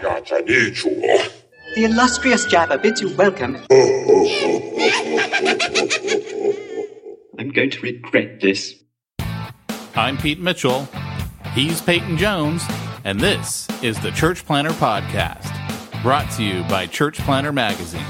The illustrious Jabba bids you welcome. I'm going to regret this. I'm Pete Mitchell. He's Peyton Jones. And this is the Church Planter Podcast, brought to you by Church Planter Magazine.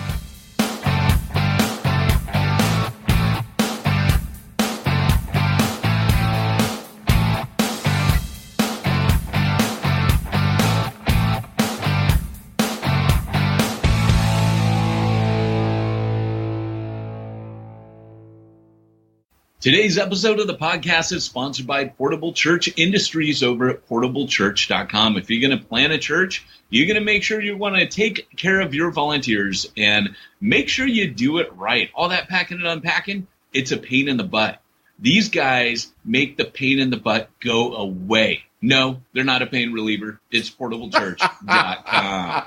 Today's episode of the podcast is sponsored by Portable Church Industries over at portablechurch.com. If you're going to plant a church, you're going to make sure you want to take care of your volunteers and make sure you do it right. All that packing and unpacking, it's a pain in the butt. These guys make the pain in the butt go away. No, they're not a pain reliever. It's portablechurch.com.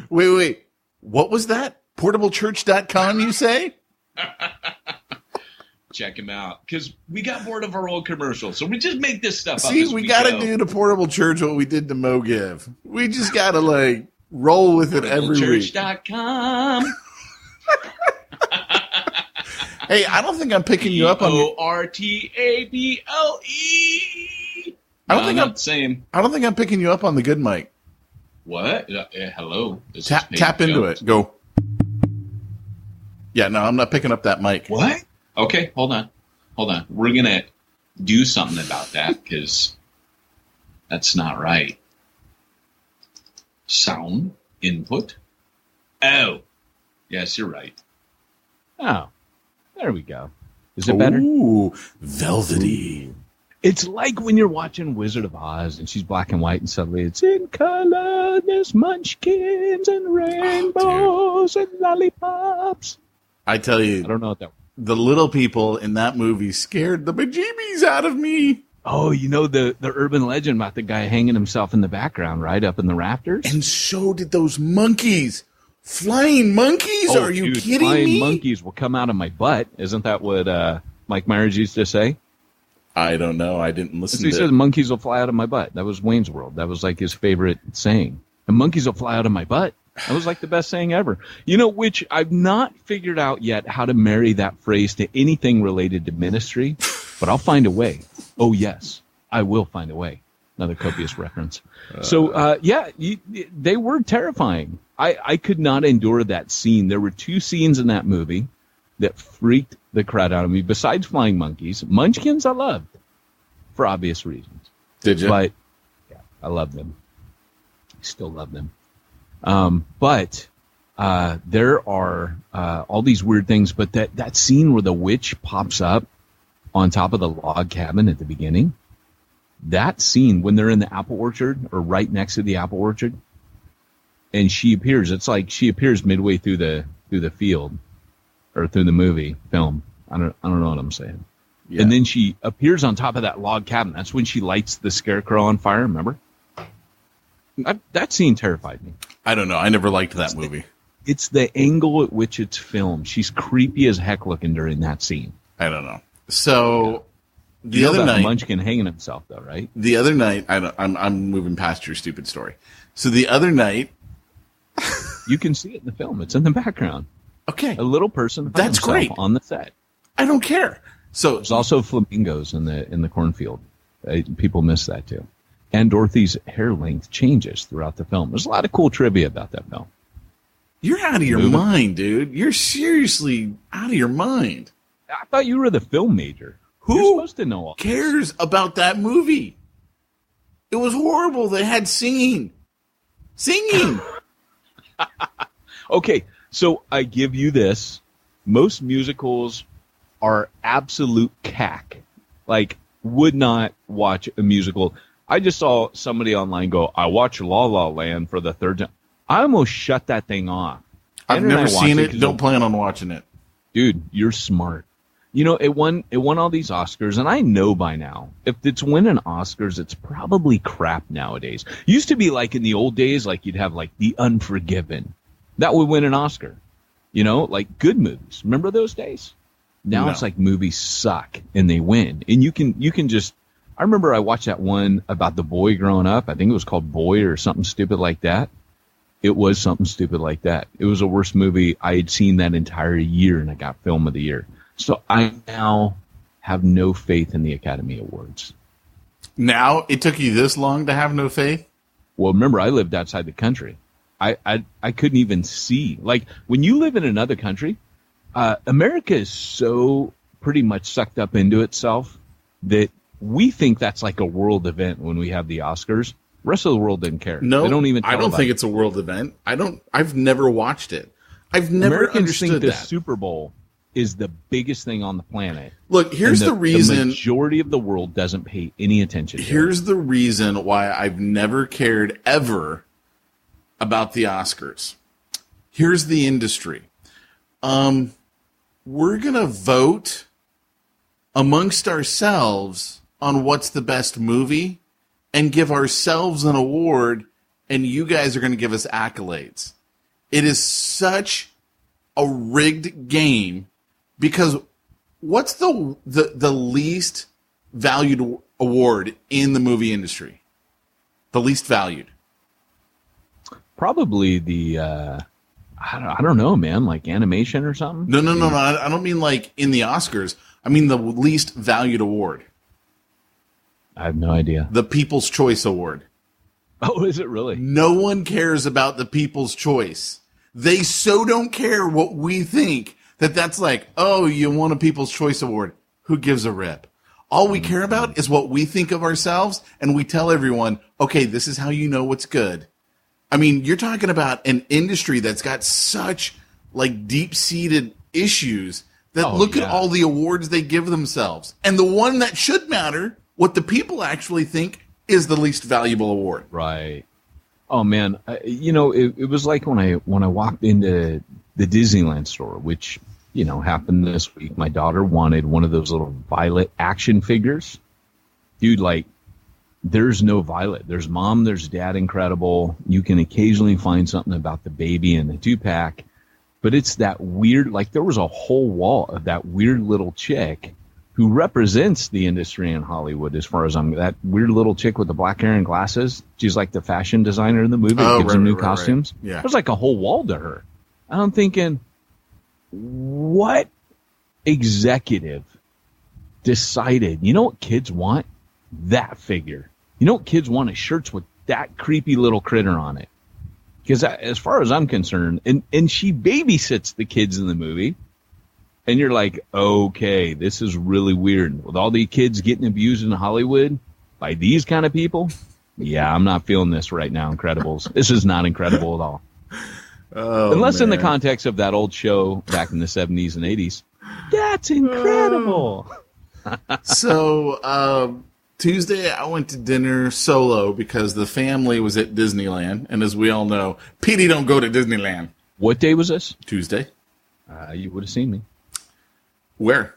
Wait. What was that? Portablechurch.com, you say? Check him out, because we got bored of our old commercials, so we just make this stuff up. See, we got to do to Portable Church what we did to Mo Give. We just got to roll with it every week. Portablechurch.com. Hey, I don't think I'm picking you up on Portable. I don't think I'm the same. I don't think I'm picking you up on the good mic. What? Hello. Tap into it. Go. Yeah, no, I'm not picking up that mic. What? Okay, hold on. We're going to do something about that, because that's not right. Sound input. Oh. Yes, you're right. Oh, there we go. Is it better? Ooh, velvety. It's like when you're watching Wizard of Oz and she's black and white and suddenly it's in color, there's munchkins and rainbows and lollipops. I tell you, I don't know what that was. The little people in that movie scared the bejeebies out of me. Oh, you know the urban legend about the guy hanging himself in the background, right up in the rafters? And so did those monkeys. Flying monkeys? Are you kidding flying me? Monkeys will come out of my butt. Isn't that what Mike Myers used to say? I don't know. I didn't listen to it. He said monkeys will fly out of my butt. That was Wayne's World. That was like his favorite saying. And monkeys will fly out of my butt. That was like the best saying ever. You know, which I've not figured out yet how to marry that phrase to anything related to ministry, but I'll find a way. Oh, yes, I will find a way. Another copious reference. They were terrifying. I could not endure that scene. There were two scenes in that movie that freaked the crap out of me. Besides flying monkeys, munchkins I loved for obvious reasons. Did you? But yeah, I love them. I still love them. But there are all these weird things. But that scene where the witch pops up on top of the log cabin at the beginning, that scene when they're in the apple orchard or right next to the apple orchard, and she appears. It's like she appears midway through the field or through the movie film. I don't know what I'm saying. Yeah. And then she appears on top of that log cabin. That's when she lights the scarecrow on fire. Remember? That scene terrified me. I don't know. I never liked that movie. It's the angle at which it's filmed. She's creepy as heck looking during that scene. I don't know. So the other night, Munchkin hanging himself, though, right? The other night, I'm moving past your stupid story. So the other night, you can see it in the film. It's in the background. Okay, a little person. That's great on the set. I don't care. So there's also flamingos in the cornfield. People miss that too. And Dorothy's hair length changes throughout the film. There's a lot of cool trivia about that film. You're out of your mind, dude. You're seriously out of your mind. I thought you were the film major. Who You're supposed to know all cares about that movie? It was horrible. They had singing. Okay, so I give you this. Most musicals are absolute cack. Like, would not watch a musical. I just saw somebody online go, I watched La La Land for the third time. I almost shut that thing off. I've never seen it. Don't plan on watching it. Dude, you're smart. You know, it won all these Oscars, and I know by now, if it's winning Oscars, it's probably crap nowadays. Used to be like in the old days, like you'd have like The Unforgiven. That would win an Oscar. You know, like good movies. Remember those days? Now It's like movies suck and they win. And you can just, I remember I watched that one about the boy growing up. I think it was called Boy or something stupid like that. It was something stupid like that. It was the worst movie I had seen that entire year, and I got Film of the Year. So I now have no faith in the Academy Awards. Now, it took you this long to have no faith? Well, remember, I lived outside the country. I couldn't even see. Like, when you live in another country, America is so pretty much sucked up into itself that we think that's like a world event when we have the Oscars. The rest of the world didn't care. No, they don't even I don't think it. it's a world event. I've never watched it. I've never Americans understood think the that. Super Bowl is the biggest thing on the planet. Look, here's the reason. The majority of the world doesn't pay any attention to Here's the reason why I've never cared ever about the Oscars. Here's the industry. We're going to vote amongst ourselves on what's the best movie and give ourselves an award, and you guys are going to give us accolades. It is such a rigged game because what's the least valued award in the movie industry? The least valued. Probably the, I don't know, man, like animation or something? No. I don't mean like in the Oscars. I mean the least valued award. I have no idea. The People's Choice Award. Oh, is it really? No one cares about the People's Choice. They so don't care what we think that's like, oh, you won a People's Choice Award. Who gives a rip? All we care about is what we think of ourselves, and we tell everyone, okay, this is how you know what's good. I mean, you're talking about an industry that's got such like deep-seated issues that look at all the awards they give themselves. And the one that should matter, what the people actually think, is the least valuable award. Right. Oh man, it was like when I walked into the Disneyland store, which happened this week. My daughter wanted one of those little Violet action figures. Dude, like, there's no Violet. There's Mom, there's Dad Incredible. You can occasionally find something about the baby in the 2-pack, but it's that weird. Like, there was a whole wall of that weird little chick who represents the industry in Hollywood, as far as that weird little chick with the black hair and glasses. She's like the fashion designer in the movie. Gives them new costumes. Right. Yeah. There's like a whole wall to her. And I'm thinking, what executive decided, you know what kids want? That figure. You know what kids want is shirts with that creepy little critter on it. Because as far as I'm concerned, and she babysits the kids in the movie, and you're like, okay, this is really weird. With all the kids getting abused in Hollywood by these kind of people, yeah, I'm not feeling this right now, Incredibles. This is not incredible at all. Oh, unless man. in the context of that old show back in the 70s and 80s. That's incredible. So, Tuesday I went to dinner solo because the family was at Disneyland. And as we all know, Petey don't go to Disneyland. What day was this? Tuesday. You would have seen me. Where?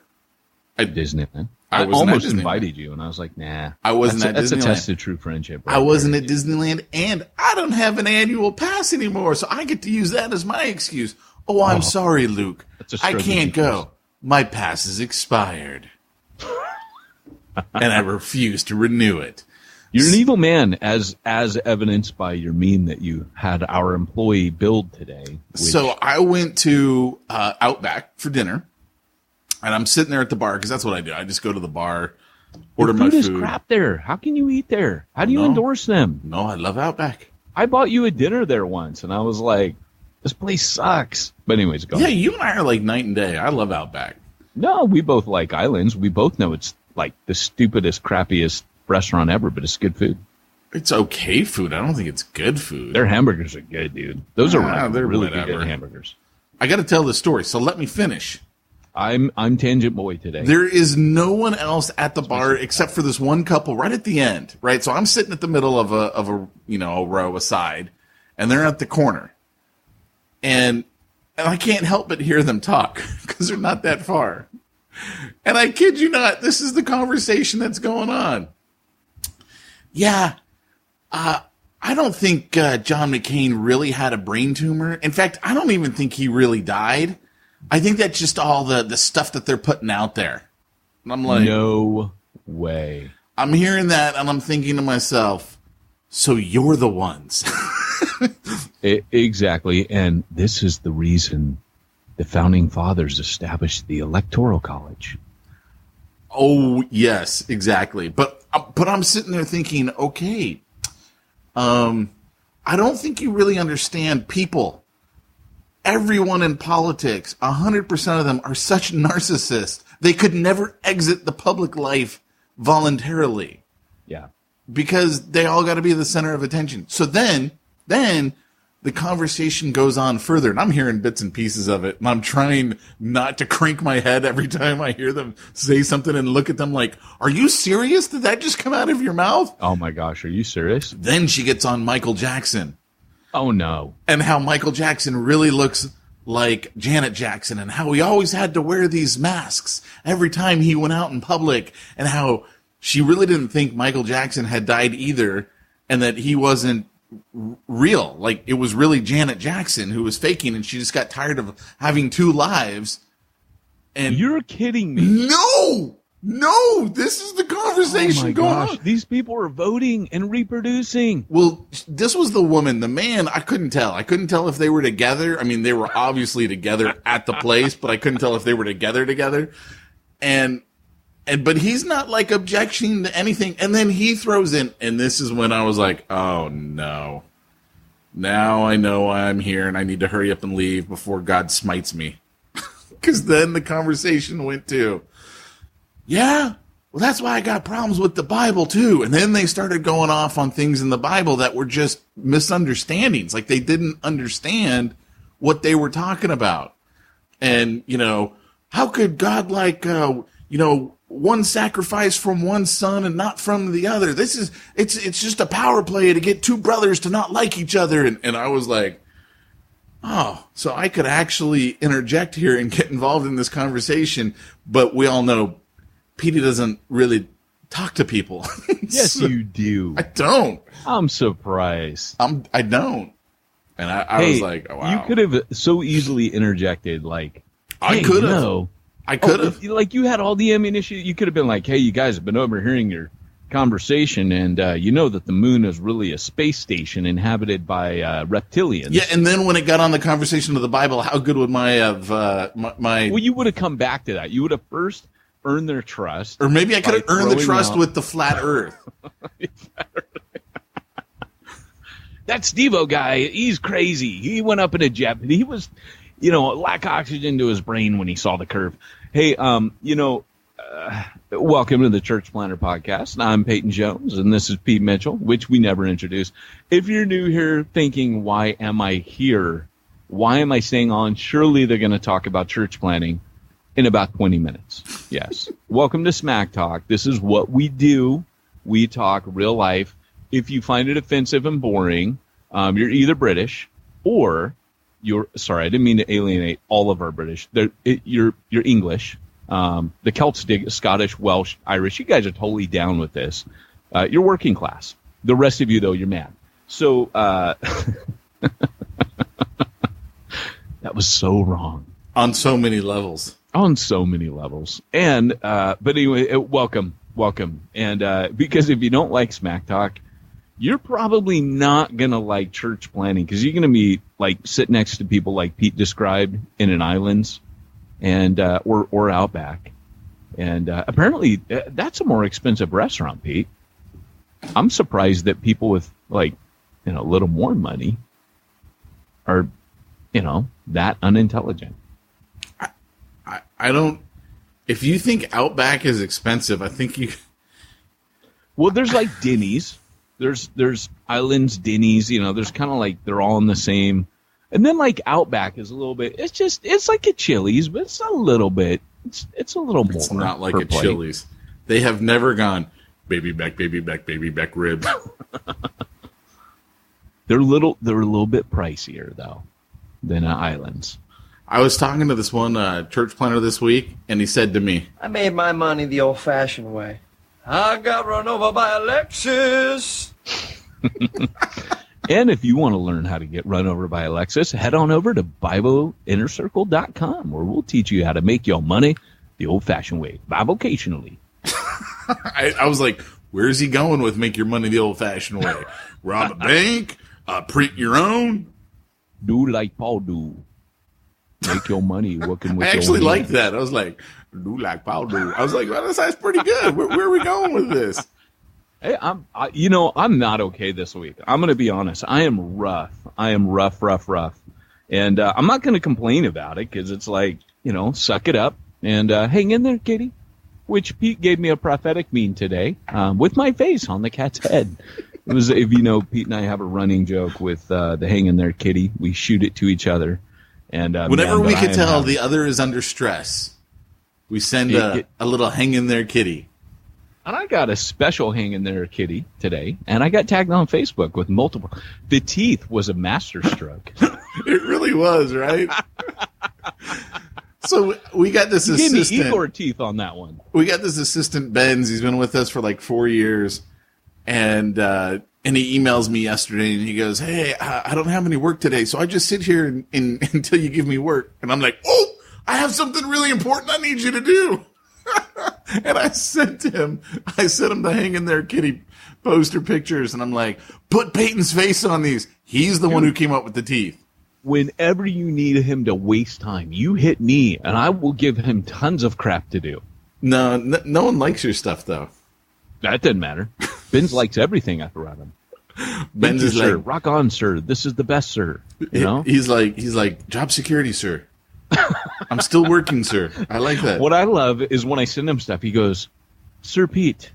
Disneyland. I I wasn't almost at Disneyland. invited you, and I was like, nah. I wasn't at That's a Disneyland. test of true friendship. I wasn't at Disneyland, and I don't have an annual pass anymore, so I get to use that as my excuse. Oh, I'm sorry, Luke. That's a I stroke of can't weakness. go. My pass is expired. And I refuse to renew it. You're an evil man, as evidenced by your meme that you had our employee build today. So I went to Outback for dinner, and I'm sitting there at the bar, because that's what I do. I just go to the bar, order my food is food. crap there. How can you eat there? How do you No. endorse them? No, I love Outback. I bought you a dinner there once, and I was like, this place sucks. But anyways, go Yeah, ahead. you and I are like night and day. I love Outback. No, we both like islands. We both know it's like the stupidest, crappiest restaurant ever, but it's good food. It's okay food. I don't think it's good food. Their hamburgers are good, dude. Those are like they're really whatever. good hamburgers. I got to tell this story, so let me finish. I'm Tangent Boy today. There is no one else at the bar except for this one couple right at the end, right? So I'm sitting at the middle of a row aside, and they're at the corner, and I can't help but hear them talk because they're not that far. And I kid you not, this is the conversation that's going on. Yeah, I don't think John McCain really had a brain tumor. In fact, I don't even think he really died. I think that's just all the stuff that they're putting out there. And I'm like, no way. I'm hearing that and I'm thinking to myself, so you're the ones. Exactly. And this is the reason the founding fathers established the Electoral College. Oh, yes, exactly. But I'm sitting there thinking, okay, I don't think you really understand people. Everyone in politics, 100% of them are such narcissists. They could never exit the public life voluntarily. Yeah. Because they all got to be the center of attention. So then the conversation goes on further, and I'm hearing bits and pieces of it, and I'm trying not to crank my head every time I hear them say something and look at them like, are you serious? Did that just come out of your mouth? Oh my gosh, are you serious? Then she gets on Michael Jackson. Oh no. And how Michael Jackson really looks like Janet Jackson, and how he always had to wear these masks every time he went out in public, and how she really didn't think Michael Jackson had died either, and that he wasn't real. Like, it was really Janet Jackson who was faking, and she just got tired of having two lives. And you're kidding me. No, this is the conversation going on. These people are voting and reproducing. Well, this was the woman. The man, I couldn't tell. I couldn't tell if they were together. I mean, they were obviously together at the place, but I couldn't tell if they were together. But he's not like objecting to anything. And then he throws in, and this is when I was like, oh no. Now I know why I'm here and I need to hurry up and leave before God smites me. Because then the conversation went to, yeah, well, that's why I got problems with the Bible too. And then they started going off on things in the Bible that were just misunderstandings. Like, they didn't understand what they were talking about. And, how could God one sacrifice from one son and not from the other? It's just a power play to get two brothers to not like each other. And I was like, oh, so I could actually interject here and get involved in this conversation. But we all know Petey doesn't really talk to people. Yes, you do. I don't. I'm surprised. I don't. And I was like, oh, wow. You could have so easily interjected, like, I could have. I could have. Like, you had all the ammunition. You could have been like, hey, you guys have been overhearing your conversation, and you know that the moon is really a space station inhabited by reptilians. Yeah, and then when it got on the conversation of the Bible, how good would my Well, you would have come back to that. You would have first earned their trust. Or maybe I could have earned the trust with the flat earth. That Steve-O guy, he's crazy. He went up in a jet. He was, lack oxygen to his brain when he saw the curve. Hey, welcome to the Church Planner Podcast. I'm Peyton Jones, and this is Pete Mitchell, which we never introduced. If you're new here thinking, why am I here? Why am I staying on? Surely they're going to talk about church planning in about 20 minutes. Yes. Welcome to Smack Talk. This is what we do. We talk real life. If you find it offensive and boring, you're either British or sorry, I didn't mean to alienate all of our British. You're English. The Celts dig Scottish, Welsh, Irish. You guys are totally down with this. You're working class. The rest of you, though, you're mad. So that was so wrong. On so many levels. On so many levels. And but anyway, welcome. And because if you don't like Smack Talk, you're probably not going to like church planning, because you're going to be like sit next to people like Pete described in an islands and or Outback. And apparently that's a more expensive restaurant, Pete. I'm surprised that people with a little more money are, that unintelligent. I don't. If you think Outback is expensive, I think you. Well, there's like Denny's. There's Islands, Denny's. There's kind of like they're all in the same. And then like Outback is a little bit. It's like a Chili's, but it's a little bit. It's a little more. It's not like a plate. Chili's. They have never gone baby back ribs. They're a little bit pricier though than Islands. I was talking to this one church planner this week, and he said to me, I made my money the old-fashioned way. I got run over by a Lexus. And if you want to learn how to get run over by a Lexus, head on over to BibleInnerCircle.com, where we'll teach you how to make your money the old-fashioned way, bivocationally. I was like, Where's he going with make your money the old-fashioned way? Rob a bank? Print your own? Do like Paul do. Make your money working with I your actually hands. liked that. I was like, do like Paul do. I was like, well, that's pretty good. Where are we going with this? Hey, I'm not okay this week. I'm going to be honest. I am rough. Rough. And I'm not going to complain about it because it's like, suck it up and hang in there, kitty. Which Pete gave me a prophetic meme today with my face on the cat's head. It was, if you know, Pete and I have a running joke with the hang in there, kitty. We shoot it to each other. And whenever we can tell the other is under stress, we send a little hang in there, kitty. And I got a special hang in there, kitty, today. And I got tagged on Facebook with multiple. The teeth was a masterstroke. It really was, right? So we got this assistant. Give me Igor teeth on that one. We got this assistant, Benz. He's been with us for like 4 years. And he emails me yesterday and he goes, hey, I don't have any work today. So I just sit here until you give me work. And I'm like, oh, I have something really important I need you to do. And I sent him the hang in there kitty poster pictures. And I'm like, put Peyton's face on these. He's the one who came up with the teeth. Whenever you need him to waste time, you hit me and I will give him tons of crap to do. No one likes your stuff though. That doesn't matter. Benz likes everything I throw at him. Benz is sir. like, rock on, sir. This is the best, sir. He's like, job security, sir. I'm still working, sir. I like that. What I love is when I send him stuff, he goes, Sir Pete,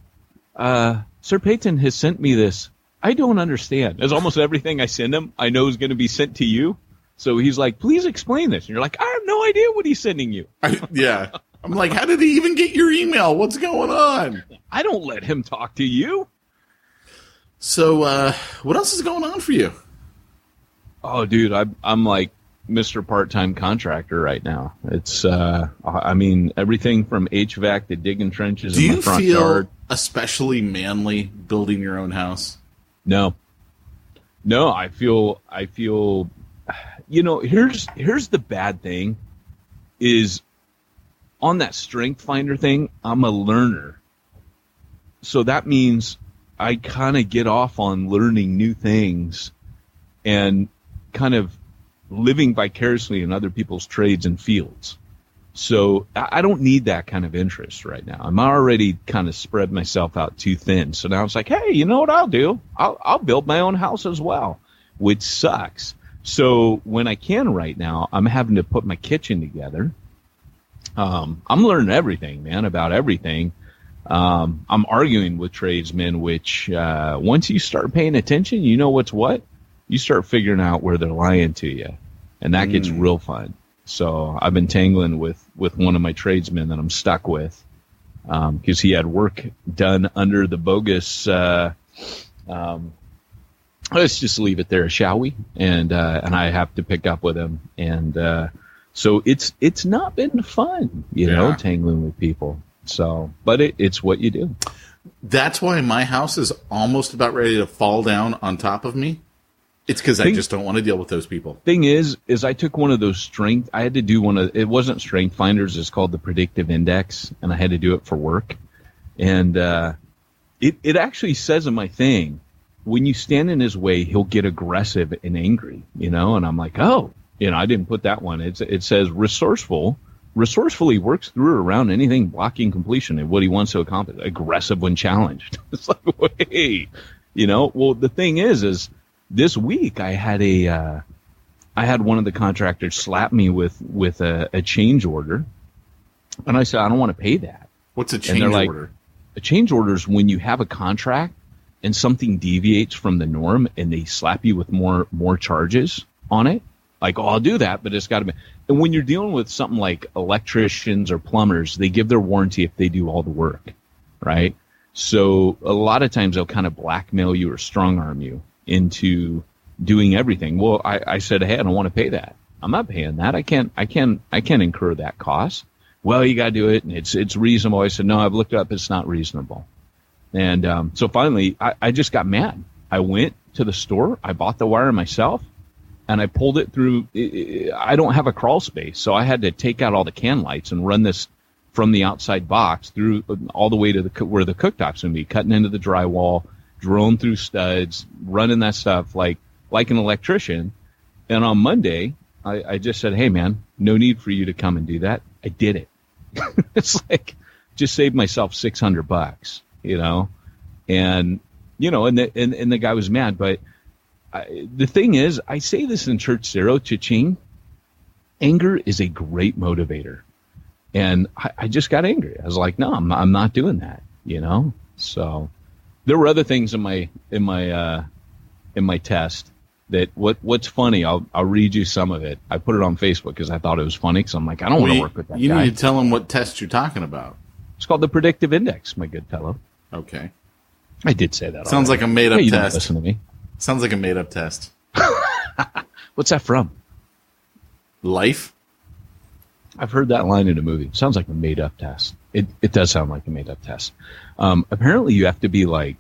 Sir Peyton has sent me this. I don't understand. As almost everything I send him, I know is going to be sent to you. So he's like, please explain this. And you're like, I have no idea what he's sending you. Yeah. I'm like, how did he even get your email? What's going on? I don't let him talk to you. So, what else is going on for you? Oh, dude, I'm like Mr. Part-Time Contractor right now. It's, everything from HVAC to digging trenches in my front yard. Do you feel especially manly building your own house? No, I feel, here's the bad thing is on that strength finder thing, I'm a learner. So that means I kind of get off on learning new things and kind of living vicariously in other people's trades and fields. So I don't need that kind of interest right now. I'm already kind of spread myself out too thin. So now it's like, hey, you know what I'll do? I'll build my own house as well, which sucks. So when I can right now, I'm having to put my kitchen together. I'm learning everything, man, about everything. I'm arguing with tradesmen, which once you start paying attention, you know what's what? You start figuring out where they're lying to you, and that gets real fun. So I've been tangling with one of my tradesmen that I'm stuck with because he had work done under the bogus. Let's just leave it there, shall we? And I have to pick up with him, and so it's not been fun, you know, tangling with people. So, but it's what you do. That's why my house is almost about ready to fall down on top of me. It's because I just don't want to deal with those people. Thing is I took one of those strength. I had to do it wasn't strength finders. It's called the predictive index, and I had to do it for work. And it actually says in my thing, when you stand in his way, he'll get aggressive and angry, you know. And I'm like, oh, you know, I didn't put that one. It says resourcefully works through or around anything blocking completion of what he wants to accomplish. Aggressive when challenged. It's like, wait, you know. Well, the thing is this week I had one of the contractors slap me with a change order, and I said I don't want to pay that. What's a change order? A change order is when you have a contract and something deviates from the norm, and they slap you with more charges on it. Like, oh, I'll do that, but it's got to be. And when you're dealing with something like electricians or plumbers, they give their warranty if they do all the work, right? So a lot of times they'll kind of blackmail you or strong arm you into doing everything. Well, I said, hey, I don't want to pay that. I'm not paying that. I can't incur that cost. Well, you got to do it, and it's reasonable. I said, no, I've looked it up. It's not reasonable. And so finally, I just got mad. I went to the store. I bought the wire myself. And I pulled it through. I don't have a crawl space, so I had to take out all the can lights and run this from the outside box through all the way to where the cooktop's going to be, cutting into the drywall, drilling through studs, running that stuff like an electrician. And on Monday, I just said, hey, man, no need for you to come and do that. I did it. It's like, just saved myself $600, you know? And, you know, and the guy was mad. But the thing is, I say this in Church Zero, cha-ching, anger is a great motivator. And I just got angry. I was like, no, I'm not doing that, you know? So there were other things in my test that what's funny. I'll read you some of it. I put it on Facebook because I thought it was funny. Because I'm like, I don't want to work with that guy. You need to tell him what test you're talking about. It's called the predictive index, my good fellow. Okay. I did say that. Sounds like a made up you test. Don't listen to me. Sounds like a made up test. What's that from? Life. I've heard that line in a movie. It sounds like a made up test. It does sound like a made up test. Apparently, you have to be like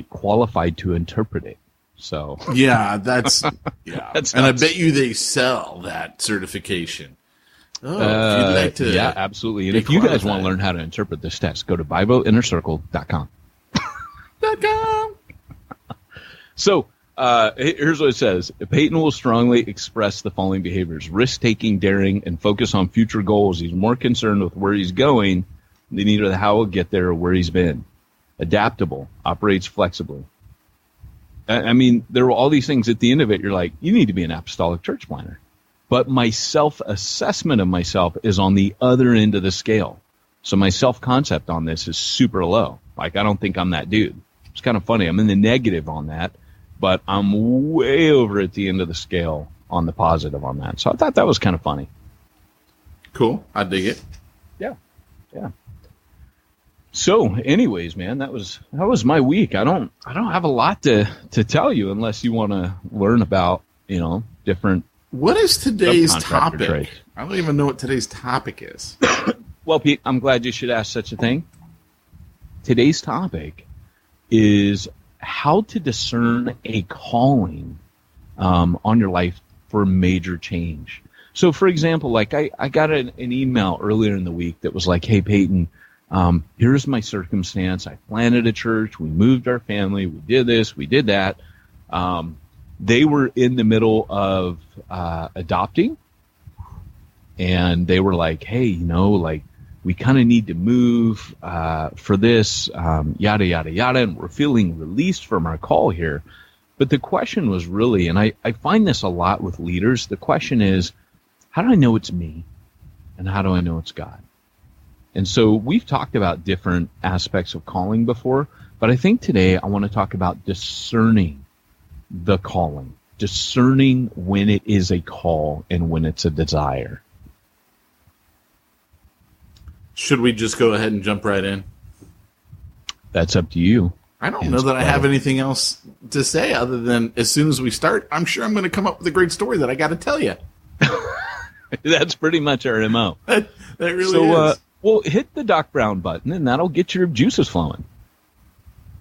qualified to interpret it. So yeah, that's That's and I nuts. bet you they sell that certification. Oh, if you'd like to, yeah, absolutely. And if you guys want to learn how to interpret this test, go to BibleInnerCircle.com. So here's what it says. Peyton will strongly express the following behaviors: risk-taking, daring, and focus on future goals. He's more concerned with where he's going than either how he'll get there or where he's been. Adaptable, operates flexibly. I mean, there were all these things at the end of it. You're like, you need to be an apostolic church planner. But my self-assessment of myself is on the other end of the scale. So my self-concept on this is super low. Like, I don't think I'm that dude. It's kind of funny. I'm in the negative on that, but I'm way over at the end of the scale on the positive on that. So I thought that was kind of funny. Cool. I dig it. Yeah. So anyways, man, that was my week. I don't have a lot to tell you unless you want to learn about, you know, different. What is today's subcontractor topic? trades. I don't even know what today's topic is. Well, Pete, I'm glad you should ask such a thing. Today's topic is how to discern a calling on your life for major change. So, for example, like I got an email earlier in the week that was like, hey, Peyton, here's my circumstance. I planted a church. We moved our family. We did this. We did that. They were in the middle of adopting. And they were like, hey, you know, like, we kind of need to move for this, yada, yada, yada. And we're feeling released from our call here. But the question was really, and I find this a lot with leaders, the question is, how do I know it's me? And how do I know it's God? And so we've talked about different aspects of calling before, but I think today I want to talk about discerning the calling, discerning when it is a call and when it's a desire. Should we just go ahead and jump right in? That's up to you. I don't know that I have anything else to say other than as soon as we start, I'm sure I'm going to come up with a great story that I got to tell you. That's pretty much our MO. That really is. Well, hit the Doc Brown button, and that'll get your juices flowing.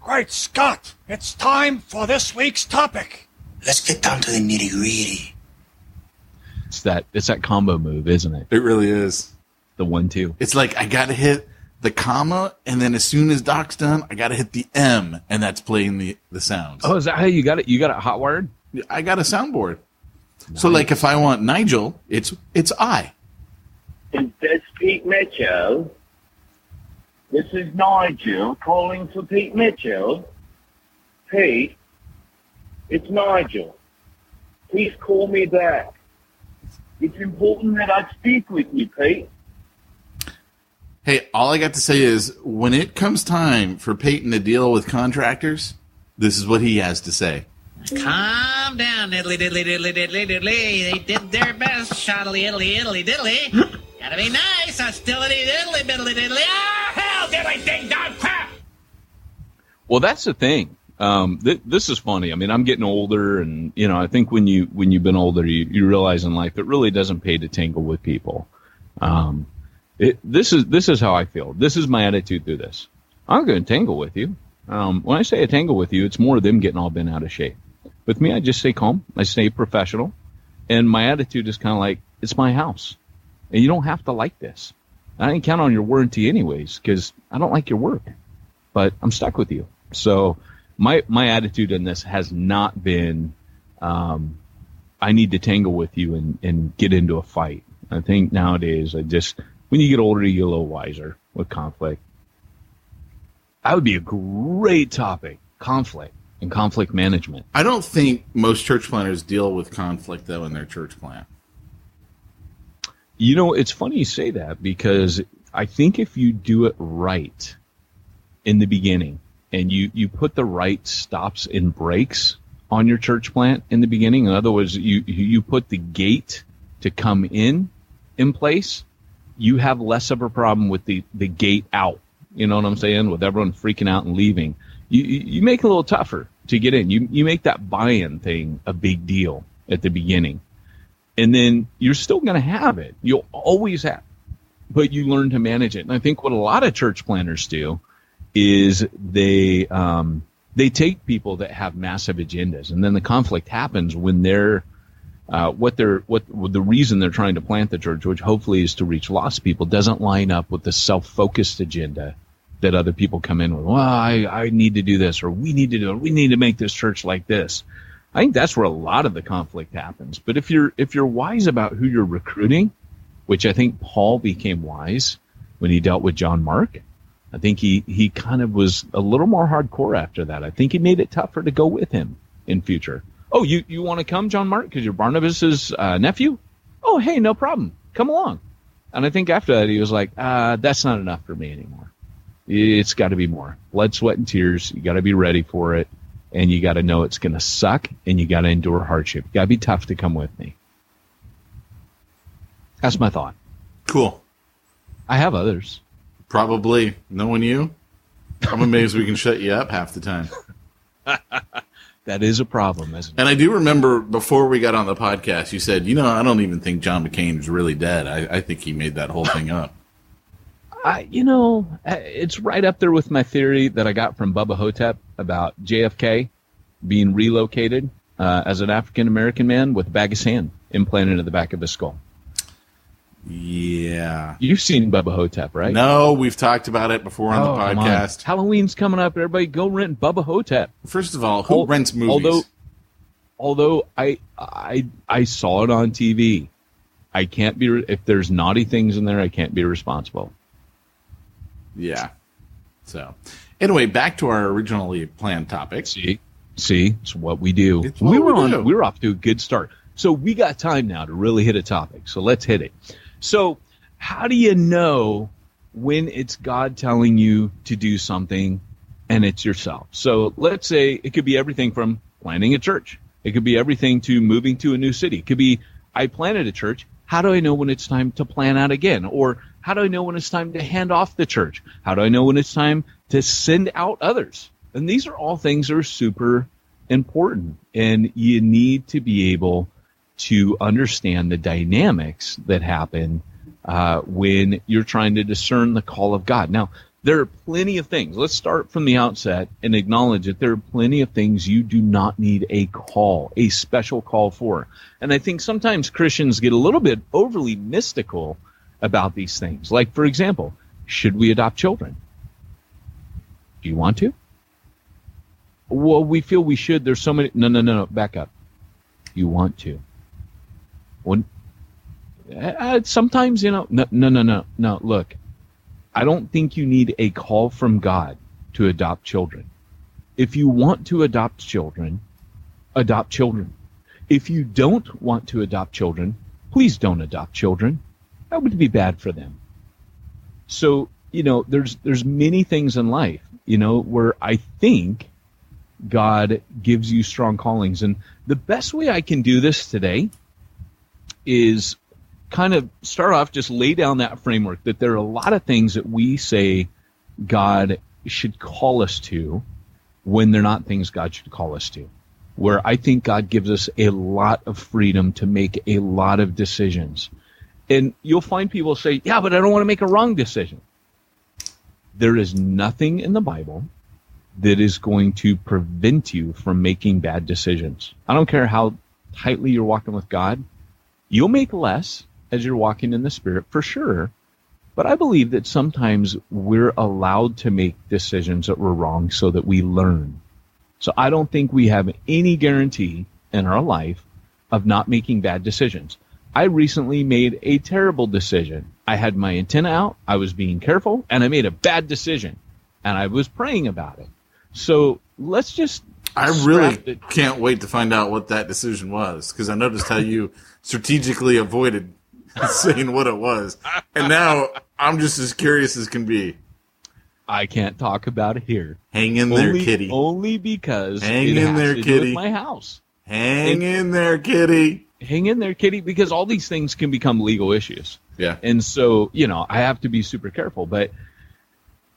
Great Scott! It's time for this week's topic. Let's get down to the nitty-gritty. It's that combo move, isn't it? It really is. The 1-2. It's like I got to hit the comma, and then as soon as Doc's done, I got to hit the M, and that's playing the sounds. Oh, is that how you got it? You got it hot wired? I got a soundboard. Nice. So, like, if I want Nigel, it's I. Is this Pete Mitchell? This is Nigel calling for Pete Mitchell. Pete, it's Nigel. Please call me back. It's important that I speak with you, Pete. Hey, all I got to say is, when it comes time for Peyton to deal with contractors, this is what he has to say. Calm down, diddly diddly diddly diddly diddly. They did their best, shoddily diddly diddly diddly. Gotta be nice, hostility diddly diddly diddly. Ah, hell, diddly ding dong crap. Well, that's the thing. This is funny. I mean, I'm getting older, and you know, I think when you've been older, you realize in life it really doesn't pay to tangle with people. This is how I feel. This is my attitude through this. I'm going to tangle with you. When I say I tangle with you, it's more them getting all bent out of shape. With me, I just stay calm. I stay professional. And my attitude is kind of like, it's my house. And you don't have to like this. I didn't count on your warranty anyways because I don't like your work, but I'm stuck with you. So my attitude in this has not been I need to tangle with you and get into a fight. I think nowadays when you get older, you get a little wiser with conflict. That would be a great topic, conflict and conflict management. I don't think most church planners deal with conflict, though, in their church plant. You know, it's funny you say that because I think if you do it right in the beginning and you put the right stops and breaks on your church plant in the beginning, in other words, you put the gate to come in place, you have less of a problem with the gate out. You know what I'm saying? With everyone freaking out and leaving. You make it a little tougher to get in. You make that buy-in thing a big deal at the beginning. And then you're still going to have it. You'll always have it. But you learn to manage it. And I think what a lot of church planners do is they take people that have massive agendas. And then the conflict happens when the reason they're trying to plant the church, which hopefully is to reach lost people, doesn't line up with the self-focused agenda that other people come in with. Well, I need to do this, or we need to do it. We need to make this church like this. I think that's where a lot of the conflict happens. But if you're wise about who you're recruiting, which I think Paul became wise when he dealt with John Mark, I think he kind of was a little more hardcore after that. I think he made it tougher to go with him in future. Oh, you want to come, John Mark, because you're Barnabas's nephew? Oh, hey, no problem. Come along. And I think after that he was like, that's not enough for me anymore. It's got to be more. Blood, sweat, and tears. You got to be ready for it. And you got to know it's going to suck, and you got to endure hardship. You got to be tough to come with me. That's my thought. Cool. I have others. Probably. Knowing you, I'm amazed we can shut you up half the time. That is a problem, isn't it? And I do remember before we got on the podcast, you said, I don't even think John McCain is really dead. I think he made that whole thing up. It's right up there with my theory that I got from Bubba Hotep about JFK being relocated as an African-American man with a bag of sand implanted in the back of his skull. Yeah. You've seen Bubba Hotep, right? No, we've talked about it before on the podcast. Halloween's coming up. Everybody go rent Bubba Hotep. First of all, who rents movies? Although I saw it on TV. I can't be, if there's naughty things in there, I can't be responsible. Yeah. So, anyway, back to our originally planned topic. See, it's what we do. We were off to a good start. So we got time now to really hit a topic. So let's hit it. So how do you know when it's God telling you to do something and it's yourself? So let's say it could be everything from planting a church. It could be everything to moving to a new city. It could be, I planted a church. How do I know when it's time to plan out again? Or how do I know when it's time to hand off the church? How do I know when it's time to send out others? And these are all things that are super important. And you need to be able to understand the dynamics that happen when you're trying to discern the call of God. Now, there are plenty of things. Let's start from the outset and acknowledge that there are plenty of things you do not need a call, a special call for. And I think sometimes Christians get a little bit overly mystical about these things. Like, for example, should we adopt children? Do you want to? Well, we feel we should. There's so many. No. Back up. You want to. Sometimes, no. Look, I don't think you need a call from God to adopt children. If you want to adopt children, adopt children. If you don't want to adopt children, please don't adopt children. That would be bad for them. So, there's many things in life, where I think God gives you strong callings. And the best way I can do this today is kind of start off, just lay down that framework that there are a lot of things that we say God should call us to when they're not things God should call us to. Where I think God gives us a lot of freedom to make a lot of decisions. And you'll find people say, yeah, but I don't want to make a wrong decision. There is nothing in the Bible that is going to prevent you from making bad decisions. I don't care how tightly you're walking with God. You'll make less as you're walking in the Spirit, for sure. But I believe that sometimes we're allowed to make decisions that were wrong so that we learn. So I don't think we have any guarantee in our life of not making bad decisions. I recently made a terrible decision. I had my antenna out, I was being careful, and I made a bad decision. And I was praying about it. So let's just... I really can't wait to find out what that decision was, because I noticed how you strategically avoided saying what it was. And now I'm just as curious as can be. I can't talk about it here. Hang in there, kitty. Only because Hang in there, to kitty. do with my house. Hang in there, kitty. Hang in there, kitty, because all these things can become legal issues. Yeah. And so, I have to be super careful. But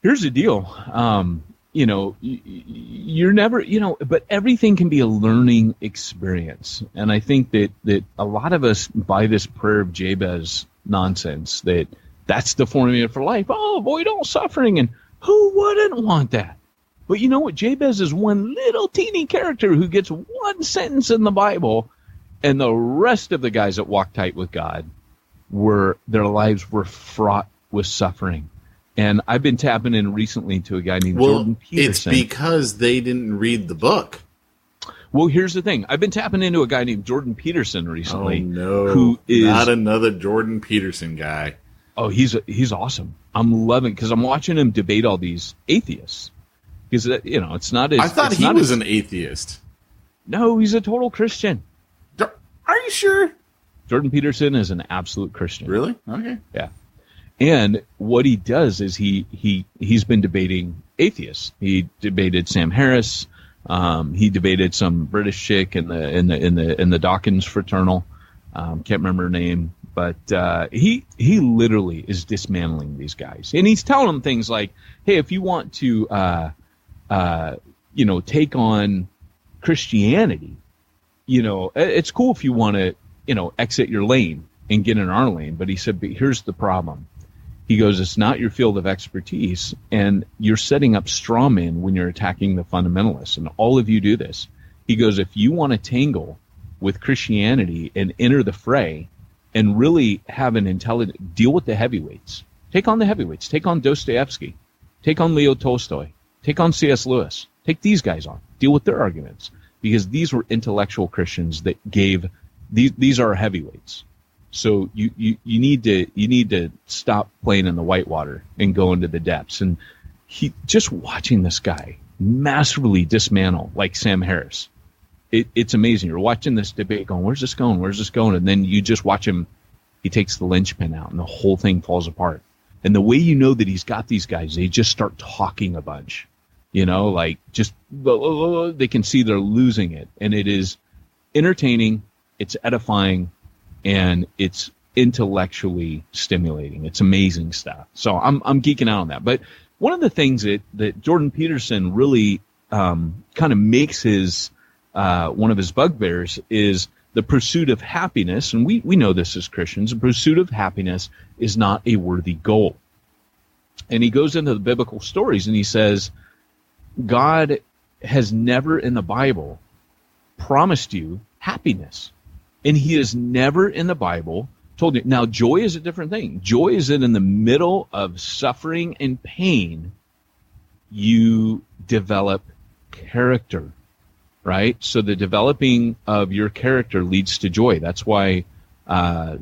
here's the deal. You're never, but everything can be a learning experience. And I think that a lot of us buy this prayer of Jabez nonsense, that's the formula for life. Oh, avoid all suffering. And who wouldn't want that? But you know what? Jabez is one little teeny character who gets one sentence in the Bible, and the rest of the guys that walk tight with God their lives were fraught with suffering. And I've been tapping in recently to a guy named Jordan Peterson. It's because they didn't read the book. Well, here's the thing. I've been tapping into a guy named Jordan Peterson recently. Oh, no. Who is not another Jordan Peterson guy. Oh, he's awesome. I'm loving because I'm watching him debate all these atheists. Because, it's not as... I thought he was an atheist. No, he's a total Christian. Are you sure? Jordan Peterson is an absolute Christian. Really? Okay. Yeah. And what he does is he's been debating atheists. He debated Sam Harris. He debated some British chick in the Dawkins fraternal. Can't remember her name, but he literally is dismantling these guys, and he's telling them things like, "Hey, if you want to, take on Christianity, it's cool if you want to, exit your lane and get in our lane." But he said, "But here's the problem." He goes, it's not your field of expertise, and you're setting up straw men when you're attacking the fundamentalists, and all of you do this. He goes, if you want to tangle with Christianity and enter the fray and really have an intelligent, deal with the heavyweights. Take on the heavyweights. Take on Dostoevsky. Take on Leo Tolstoy. Take on C.S. Lewis. Take these guys on. Deal with their arguments, because these were intellectual Christians that gave, these are heavyweights. So you need to stop playing in the whitewater and go into the depths. And just watching this guy masterfully dismantle like Sam Harris, it's amazing. You're watching this debate going, where's this going? Where's this going? And then you just watch him. He takes the linchpin out and the whole thing falls apart. And the way you know that he's got these guys, they just start talking a bunch, like just they can see they're losing it. And it is entertaining. It's edifying. And it's intellectually stimulating. It's amazing stuff. So I'm geeking out on that. But one of the things that Jordan Peterson really kind of makes his one of his bugbears is the pursuit of happiness. And we know this as Christians. The pursuit of happiness is not a worthy goal. And he goes into the biblical stories and he says, God has never in the Bible promised you happiness. And he has never in the Bible told you. Now, joy is a different thing. Joy is that in the middle of suffering and pain, you develop character, right? So the developing of your character leads to joy. That's why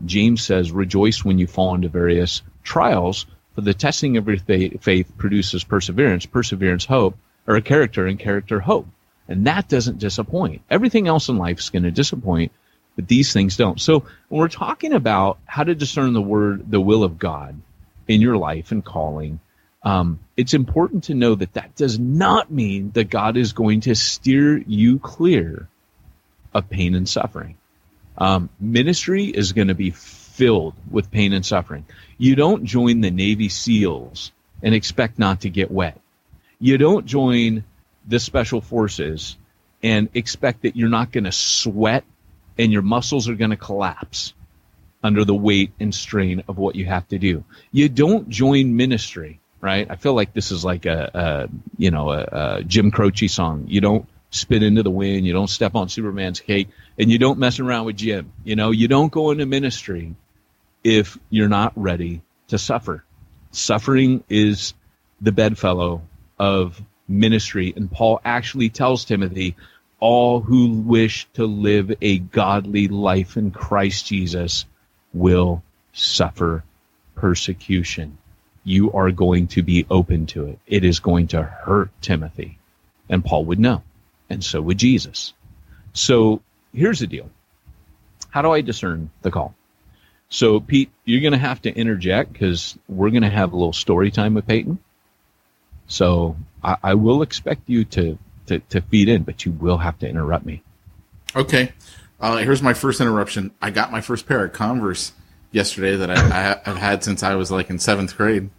James says, rejoice when you fall into various trials, for the testing of your faith produces perseverance, perseverance, hope, or a character, and character, hope. And that doesn't disappoint. Everything else in life is going to disappoint, but these things don't. So when we're talking about how to discern the will of God in your life and calling, it's important to know that does not mean that God is going to steer you clear of pain and suffering. Ministry is going to be filled with pain and suffering. You don't join the Navy SEALs and expect not to get wet. You don't join the Special Forces and expect that you're not going to sweat and your muscles are going to collapse under the weight and strain of what you have to do. You don't join ministry, right? I feel like this is like a Jim Croce song. You don't spit into the wind. You don't step on Superman's cake, and you don't mess around with Jim. You don't go into ministry if you're not ready to suffer. Suffering is the bedfellow of ministry. And Paul actually tells Timothy, all who wish to live a godly life in Christ Jesus will suffer persecution. You are going to be open to it. It is going to hurt, Timothy. And Paul would know. And so would Jesus. So here's the deal. How do I discern the call? So, Pete, you're going to have to interject because we're going to have a little story time with Peyton. So I will expect you to feed in, but you will have to interrupt me. Okay. Here's my first interruption. I got my first pair of Converse yesterday that I've had since I was like in 7th grade.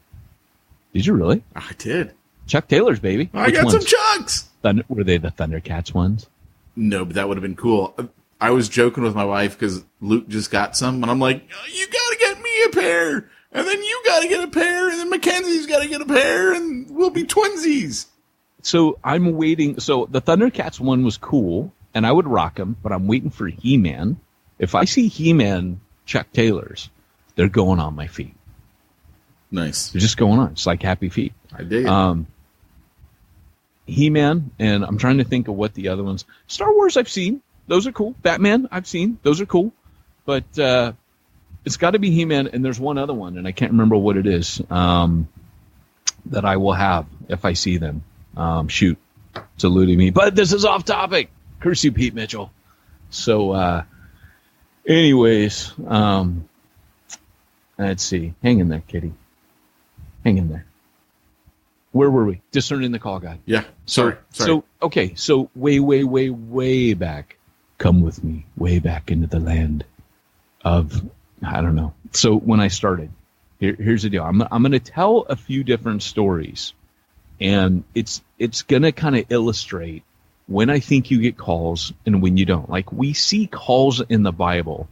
Did you really? I did. Chuck Taylor's, baby. I got some Chucks. Were they the Thundercats ones? No, but that would have been cool. I was joking with my wife because Luke just got some, and I'm like, you got to get me a pair, and then you got to get a pair, and then Mackenzie's got to get a pair, and we'll be twinsies. So I'm waiting. So the Thundercats one was cool, and I would rock them, but I'm waiting for He-Man. If I see He-Man Chuck Taylors, they're going on my feet. Nice. They're just going on. It's like Happy Feet. I dig it. He-Man, and I'm trying to think of what the other ones. Star Wars I've seen. Those are cool. Batman I've seen. Those are cool. But it's got to be He-Man, and there's one other one, and I can't remember what it is that I will have if I see them. Shoot. It's eluding me. But this is off topic. Curse you, Pete Mitchell. So, anyways, let's see. Hang in there, kitty. Hang in there. Where were we? Discerning the call, God. Yeah. Sorry. So, okay. So way back. Come with me way back into the land of, I don't know. So when I started, here's the deal. I'm going to tell a few different stories, and it's going to kind of illustrate when I think you get calls and when you don't. Like, we see calls in the Bible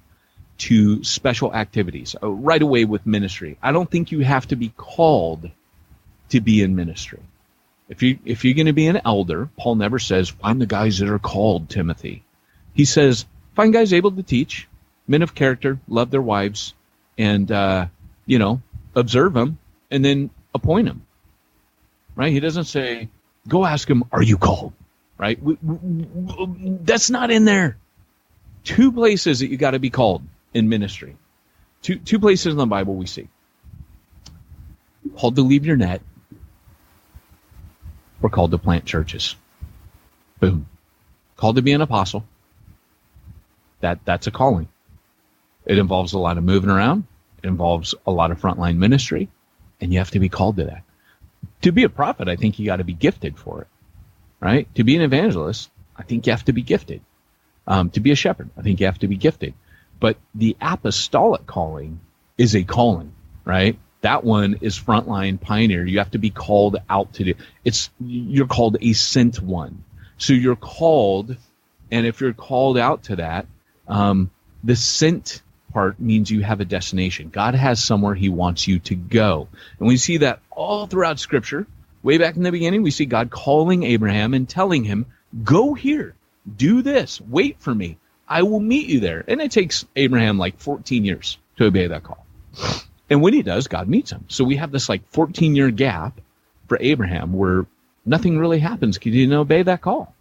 to special activities right away with ministry. I don't think you have to be called to be in ministry. If you're going to be an elder, Paul never says, find the guys that are called, Timothy. He says, find guys able to teach, men of character, love their wives, and, observe them, and then appoint them. Right? He doesn't say, go ask them, are you called? Right? That's not in there. 2 places that you got to be called in ministry. Two places in the Bible we see. Called to leave your net, or called to plant churches. Boom. Called to be an apostle. That's a calling. It involves a lot of moving around. It involves a lot of frontline ministry, and you have to be called to that. To be a prophet, I think you got to be gifted for it, right? To be an evangelist, I think you have to be gifted. To be a shepherd, I think you have to be gifted. But the apostolic calling is a calling, right? That one is frontline pioneer. You have to be called out to do. You're called a sent one. So you're called, and if you're called out to that, the sent part means you have a destination. God has somewhere he wants you to go. And we see that all throughout Scripture. Way back in the beginning, we see God calling Abraham and telling him, go here, do this, wait for me. I will meet you there. And it takes Abraham like 14 years to obey that call. And when he does, God meets him. So we have this like 14-year gap for Abraham where nothing really happens because he didn't obey that call.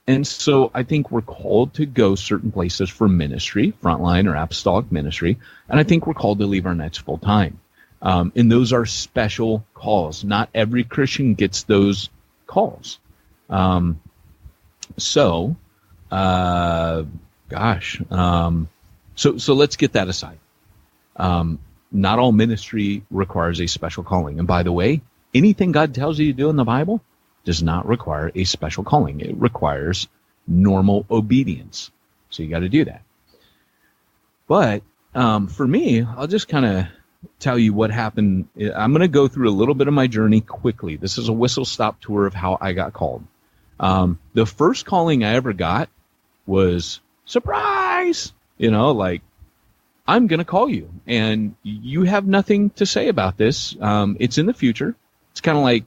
And so I think we're called to go certain places for ministry, frontline or apostolic ministry. And I think we're called to leave our nets full time. And those are special calls. Not every Christian gets those calls. So let's get that aside. Not all ministry requires a special calling. And by the way, anything God tells you to do in the Bible does not require a special calling. It requires normal obedience. So you got to do that. But for me, I'll just kind of tell you what happened. I'm going to go through a little bit of my journey quickly. This is a whistle-stop tour of how I got called. The first calling I ever got was surprise. Like, I'm going to call you, and you have nothing to say about this. It's in the future. It's kind of like,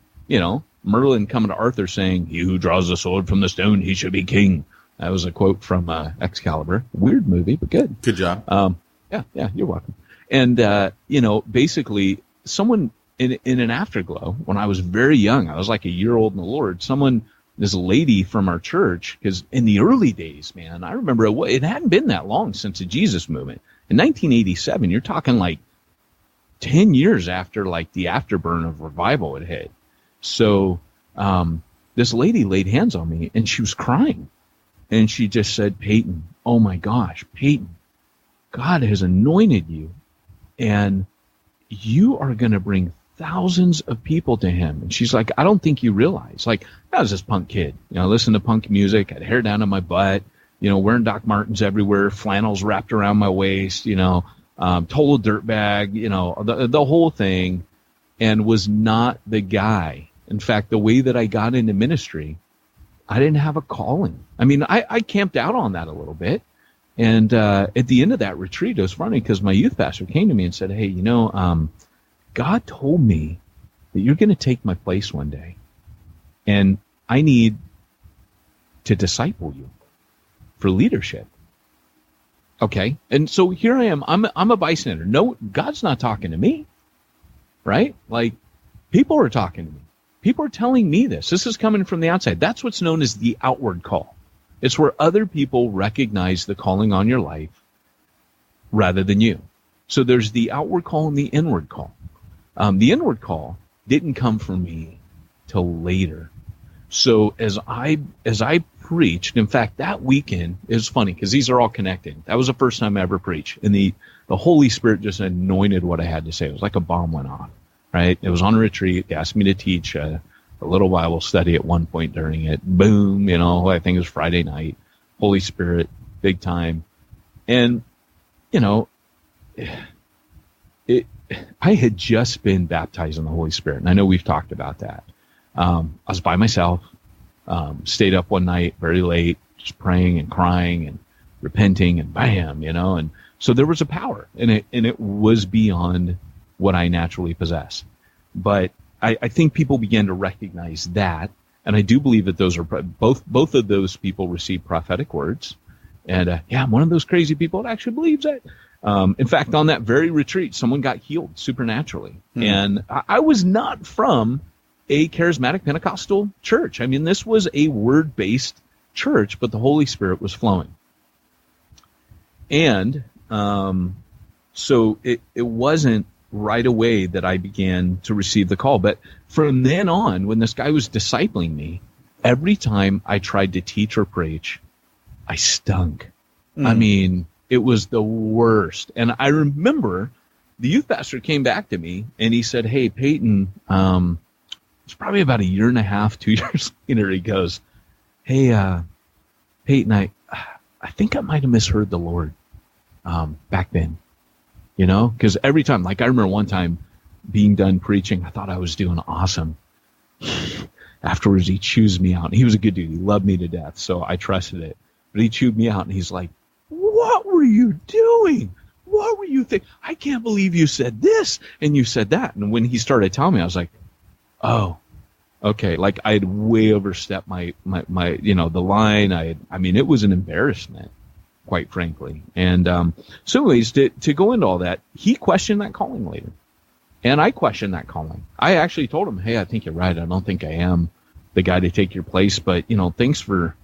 Merlin coming to Arthur saying, he who draws the sword from the stone, he should be king. That was a quote from Excalibur. Weird movie, but good. Good job. Yeah, you're welcome. And, basically, someone in an afterglow, when I was very young, I was like a year old in the Lord, this lady from our church, because in the early days, man, I remember it hadn't been that long since the Jesus movement. In 1987, you're talking like 10 years after like the afterburn of revival had hit. So this lady laid hands on me and she was crying. And she just said, Peyton, oh my gosh, Peyton, God has anointed you and you are going to bring thousands of people to him. And she's like, I don't think you realize. Like, I was this punk kid, listen to punk music, had hair down to my butt, wearing Doc Martens everywhere, flannels wrapped around my waist, total dirtbag, the whole thing, and was not the guy. In fact, the way that I got into ministry, I didn't have a calling. I mean, I camped out on that a little bit. And at the end of that retreat, it was funny because my youth pastor came to me and said, hey, God told me that you're going to take my place one day, and I need to disciple you for leadership. Okay. And so here I am. I'm a bystander. No, God's not talking to me, right? Like, people are talking to me. People are telling me this. This is coming from the outside. That's what's known as the outward call. It's where other people recognize the calling on your life rather than you. So there's the outward call and the inward call. The inward call didn't come from me till later. So as I preached, in fact, that weekend is funny because these are all connected. That was the first time I ever preached, and the Holy Spirit just anointed what I had to say. It was like a bomb went off. Right? It was on a retreat. They asked me to teach a little Bible study at one point during it. Boom, I think it was Friday night. Holy Spirit, big time. And, I had just been baptized in the Holy Spirit. And I know we've talked about that. I was by myself, stayed up one night very late, just praying and crying and repenting, and bam, and so there was a power, and it was beyond what I naturally possess. But I think people began to recognize that, and I do believe that those are both of those people received prophetic words. And I'm one of those crazy people that actually believes that. In fact, on that very retreat, someone got healed supernaturally. And I was not from a charismatic Pentecostal church. I mean, this was a word-based church, but the Holy Spirit was flowing. And so it wasn't right away that I began to receive the call. But from then on, when this guy was discipling me, every time I tried to teach or preach, I stunk. I mean, it was the worst. And I remember the youth pastor came back to me and he said, hey, Peyton, it's probably about a year and a half, 2 years later, he goes, hey, Peyton, I think I might have misheard the Lord back then. Because every time, like I remember one time being done preaching, I thought I was doing awesome. Afterwards, he chews me out. And he was a good dude. He loved me to death, so I trusted it. But he chewed me out, and he's like, what were you doing? What were you thinking? I can't believe you said this and you said that. And when he started telling me, I was like, oh, okay. Like I had way overstepped my the line. I mean, it was an embarrassment, quite frankly. And so anyways, to go into all that, he questioned that calling later. And I questioned that calling. I actually told him, hey, I think you're right. I don't think I am the guy to take your place. But, thanks for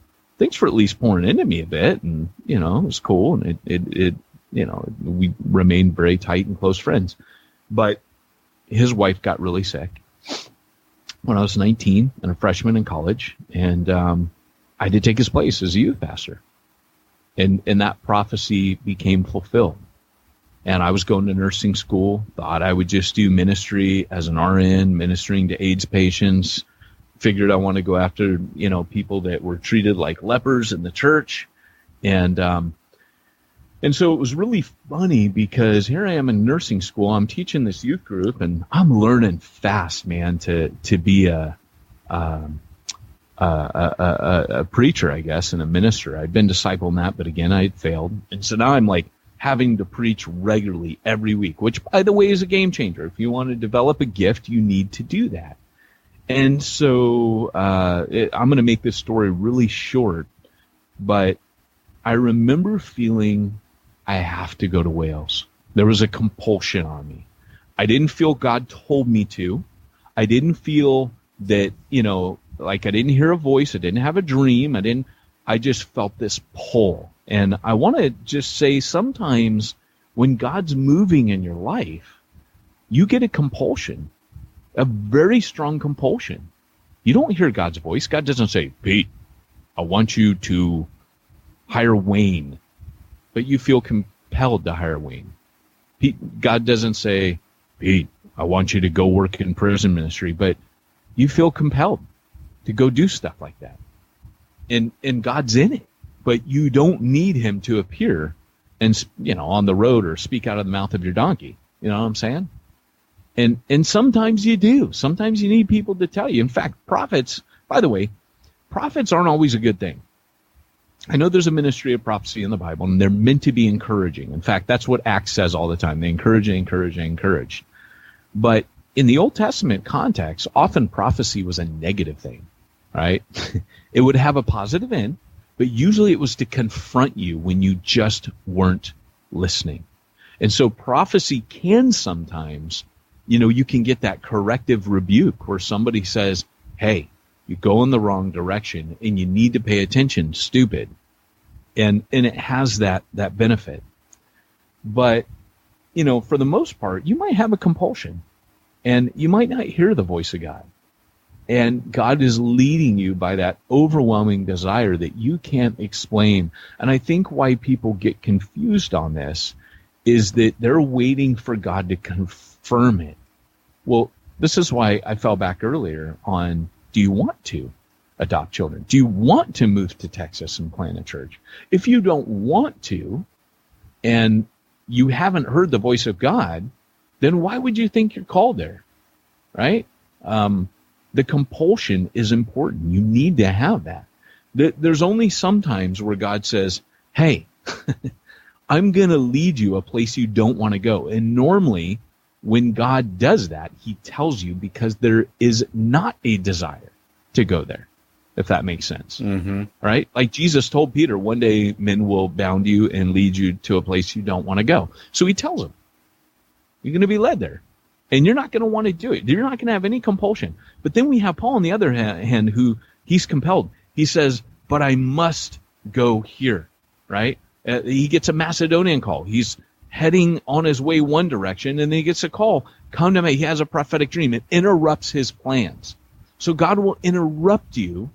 at least pouring into me a bit. And, it was cool. And it we remained very tight and close friends. But his wife got really sick when I was 19 and a freshman in college. And I had to take his place as a youth pastor. And that prophecy became fulfilled. And I was going to nursing school, thought I would just do ministry as an RN, ministering to AIDS patients, figured I want to go after, people that were treated like lepers in the church. And so it was really funny because here I am in nursing school. I'm teaching this youth group and I'm learning fast, man, to be a preacher, I guess, and a minister. I'd been discipling that, but again, I had failed. And so now I'm like having to preach regularly every week, which, by the way, is a game changer. If you want to develop a gift, you need to do that. And so I'm going to make this story really short, but I remember feeling I have to go to Wales. There was a compulsion on me. I didn't feel God told me to. I didn't feel that, like I didn't hear a voice. I didn't have a dream. I just felt this pull. And I want to just say sometimes when God's moving in your life, you get a compulsion, a very strong compulsion. You don't hear God's voice. God doesn't say, Pete, I want you to hire Wayne, but you feel compelled to hire Wayne. God doesn't say, Pete, I want you to go work in prison ministry, but you feel compelled to go do stuff like that. And God's in it, but you don't need him to appear and, on the road or speak out of the mouth of your donkey. You know what I'm saying? And sometimes you do. Sometimes you need people to tell you. In fact, prophets, by the way, prophets aren't always a good thing. I know there's a ministry of prophecy in the Bible, and they're meant to be encouraging. In fact, that's what Acts says all the time. They encourage. But in the Old Testament context, often prophecy was a negative thing, right? It would have a positive end, but usually it was to confront you when you just weren't listening. And so prophecy can sometimes, you can get that corrective rebuke where somebody says, hey, you go in the wrong direction and you need to pay attention, stupid. And it has that benefit. But, for the most part, you might have a compulsion and you might not hear the voice of God. And God is leading you by that overwhelming desire that you can't explain. And I think why people get confused on this is that they're waiting for God to confirm it. Well, this is why I fell back earlier on, do you want to adopt children? Do you want to move to Texas and plant a church? If you don't want to, and you haven't heard the voice of God, then why would you think you're called there? Right? The compulsion is important. You need to have that. There's only some times where God says, hey, I'm going to lead you a place you don't want to go. And normally when God does that, he tells you because there is not a desire to go there, if that makes sense. Mm-hmm. Right? Like Jesus told Peter, one day men will bound you and lead you to a place you don't want to go. So he tells him, you're going to be led there. And you're not going to want to do it. You're not going to have any compulsion. But then we have Paul on the other hand, who he's compelled. He says, but I must go here, right? He gets a Macedonian call. He's heading on his way one direction, and then he gets a call, come to me. He has a prophetic dream. It interrupts his plans. So God will interrupt you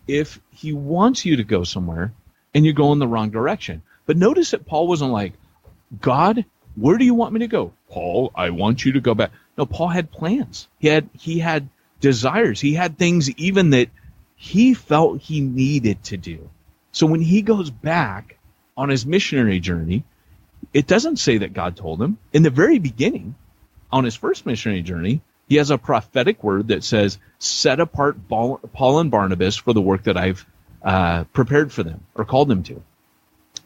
if he wants you to go somewhere and you're going the wrong direction. But notice that Paul wasn't like, God, where do you want me to go? Paul, I want you to go back. No, Paul had plans. He had desires. He had things even that he felt he needed to do. So when he goes back on his missionary journey, it doesn't say that God told him. In the very beginning, on his first missionary journey, he has a prophetic word that says, set apart Paul and Barnabas for the work that I've prepared for them or called them to.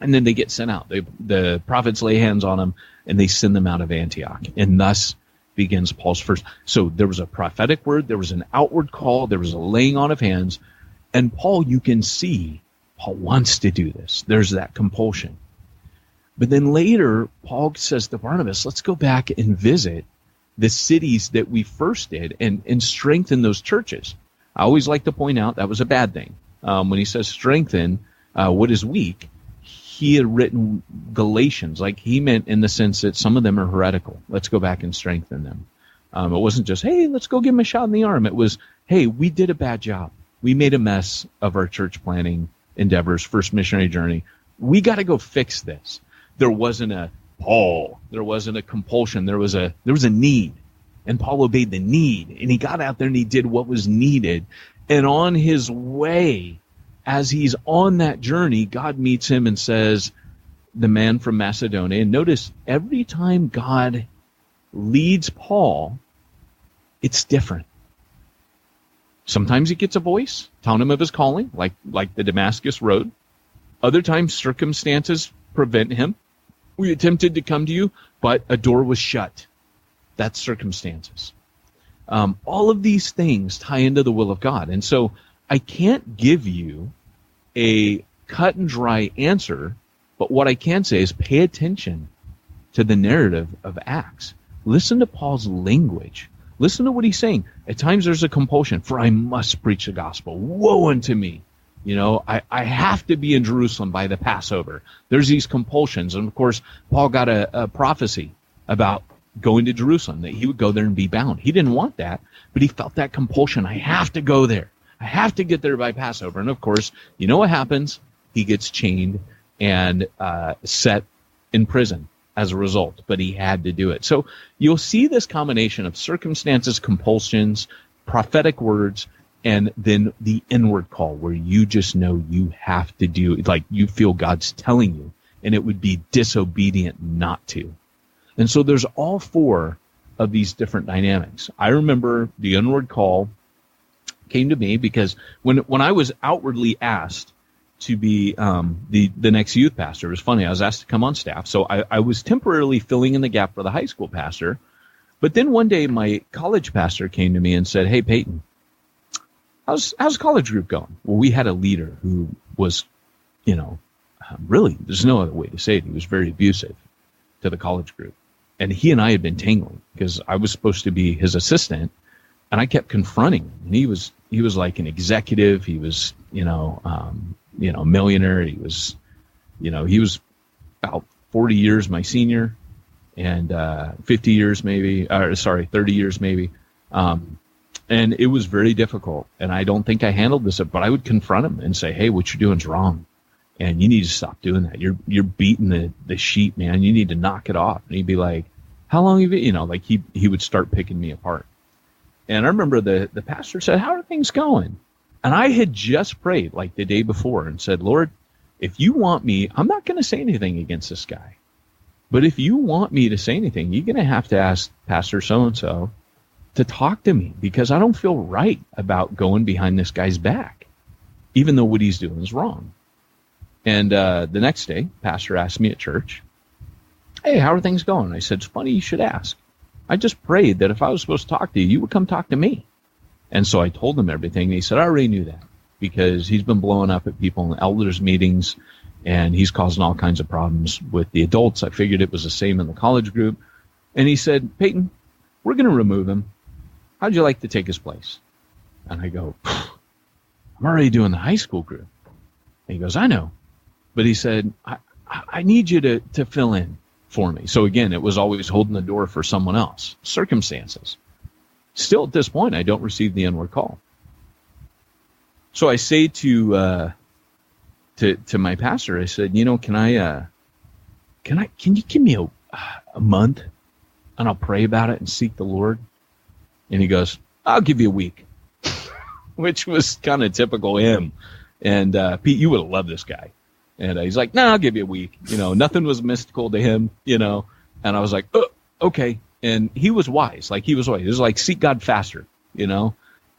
And then they get sent out. The prophets lay hands on them, and they send them out of Antioch. And thus begins Paul's first. So there was a prophetic word, there was an outward call, there was a laying on of hands. And Paul, you can see, Paul wants to do this. There's that compulsion. But then later, Paul says to Barnabas, let's go back and visit the cities that we first did and strengthen those churches. I always like to point out that was a bad thing. When he says strengthen what is weak, he had written Galatians, like he meant in the sense that some of them are heretical. Let's go back and strengthen them. It wasn't just, hey, let's go give them a shot in the arm. It was, hey, we did a bad job. We made a mess of our church planting endeavors, first missionary journey. We got to go fix this. There wasn't a Paul. There wasn't a compulsion. There was a need. And Paul obeyed the need. And he got out there and he did what was needed. And on his way, as he's on that journey, God meets him and says, the man from Macedonia. And notice, every time God leads Paul, it's different. Sometimes he gets a voice telling him of his calling, like the Damascus Road. Other times circumstances prevent him. We attempted to come to you, but a door was shut. That's circumstances. All of these things tie into the will of God. And so I can't give you a cut and dry answer, but what I can say is pay attention to the narrative of Acts. Listen to Paul's language. Listen to what he's saying. At times there's a compulsion, for I must preach the gospel. Woe unto me. You know, I have to be in Jerusalem by the Passover. There's these compulsions. And of course, Paul got a prophecy about going to Jerusalem, that he would go there and be bound. He didn't want that, but he felt that compulsion. I have to go there. I have to get there by Passover. And of course, you know what happens? He gets chained and set in prison as a result, but he had to do it. So you'll see this combination of circumstances, compulsions, prophetic words, and then the inward call where you just know you have to do, like you feel God's telling you, and it would be disobedient not to. And so there's all four of these different dynamics. I remember the inward call came to me because when I was outwardly asked to be the next youth pastor, it was funny, I was asked to come on staff. So I was temporarily filling in the gap for the high school pastor. But then one day my college pastor came to me and said, hey, Peyton, how's college group going? Well, we had a leader who was, really, there's no other way to say it. He was very abusive to the college group. And he and I had been tangling because I was supposed to be his assistant, and I kept confronting him. And he was like an executive. He was, a millionaire. He was about 40 years my senior, and 50 years maybe, 30 years maybe. And it was very difficult. And I don't think I handled this, but I would confront him and say, hey, what you're doing is wrong. And you need to stop doing that. You're beating the sheep, man. You need to knock it off. And he'd be like, how long have you, like he would start picking me apart. And I remember the pastor said, how are things going? And I had just prayed like the day before and said, Lord, if you want me, I'm not going to say anything against this guy. But if you want me to say anything, you're going to have to ask Pastor so-and-so to talk to me, because I don't feel right about going behind this guy's back, even though what he's doing is wrong. And the next day, Pastor asked me at church, hey, how are things going? I said, it's funny you should ask. I just prayed that if I was supposed to talk to you, you would come talk to me. And so I told him everything. And he said, I already knew that, because he's been blowing up at people in elders meetings, and he's causing all kinds of problems with the adults. I figured it was the same in the college group. And he said, Peyton, we're going to remove him. How'd you like to take his place? And I go, I'm already doing the high school group. And he goes, I know. But he said, I need you to fill in for me. So again, it was always holding the door for someone else. Circumstances. Still at this point, I don't receive the inward call. So I say to my pastor, I said, can you give me a month and I'll pray about it and seek the Lord? And he goes, I'll give you a week, which was kind of typical him. And Pete, you would have loved this guy. And he's like, no, I'll give you a week. Nothing was mystical to him, And I was like, oh, okay. And he was wise. He was like, seek God faster,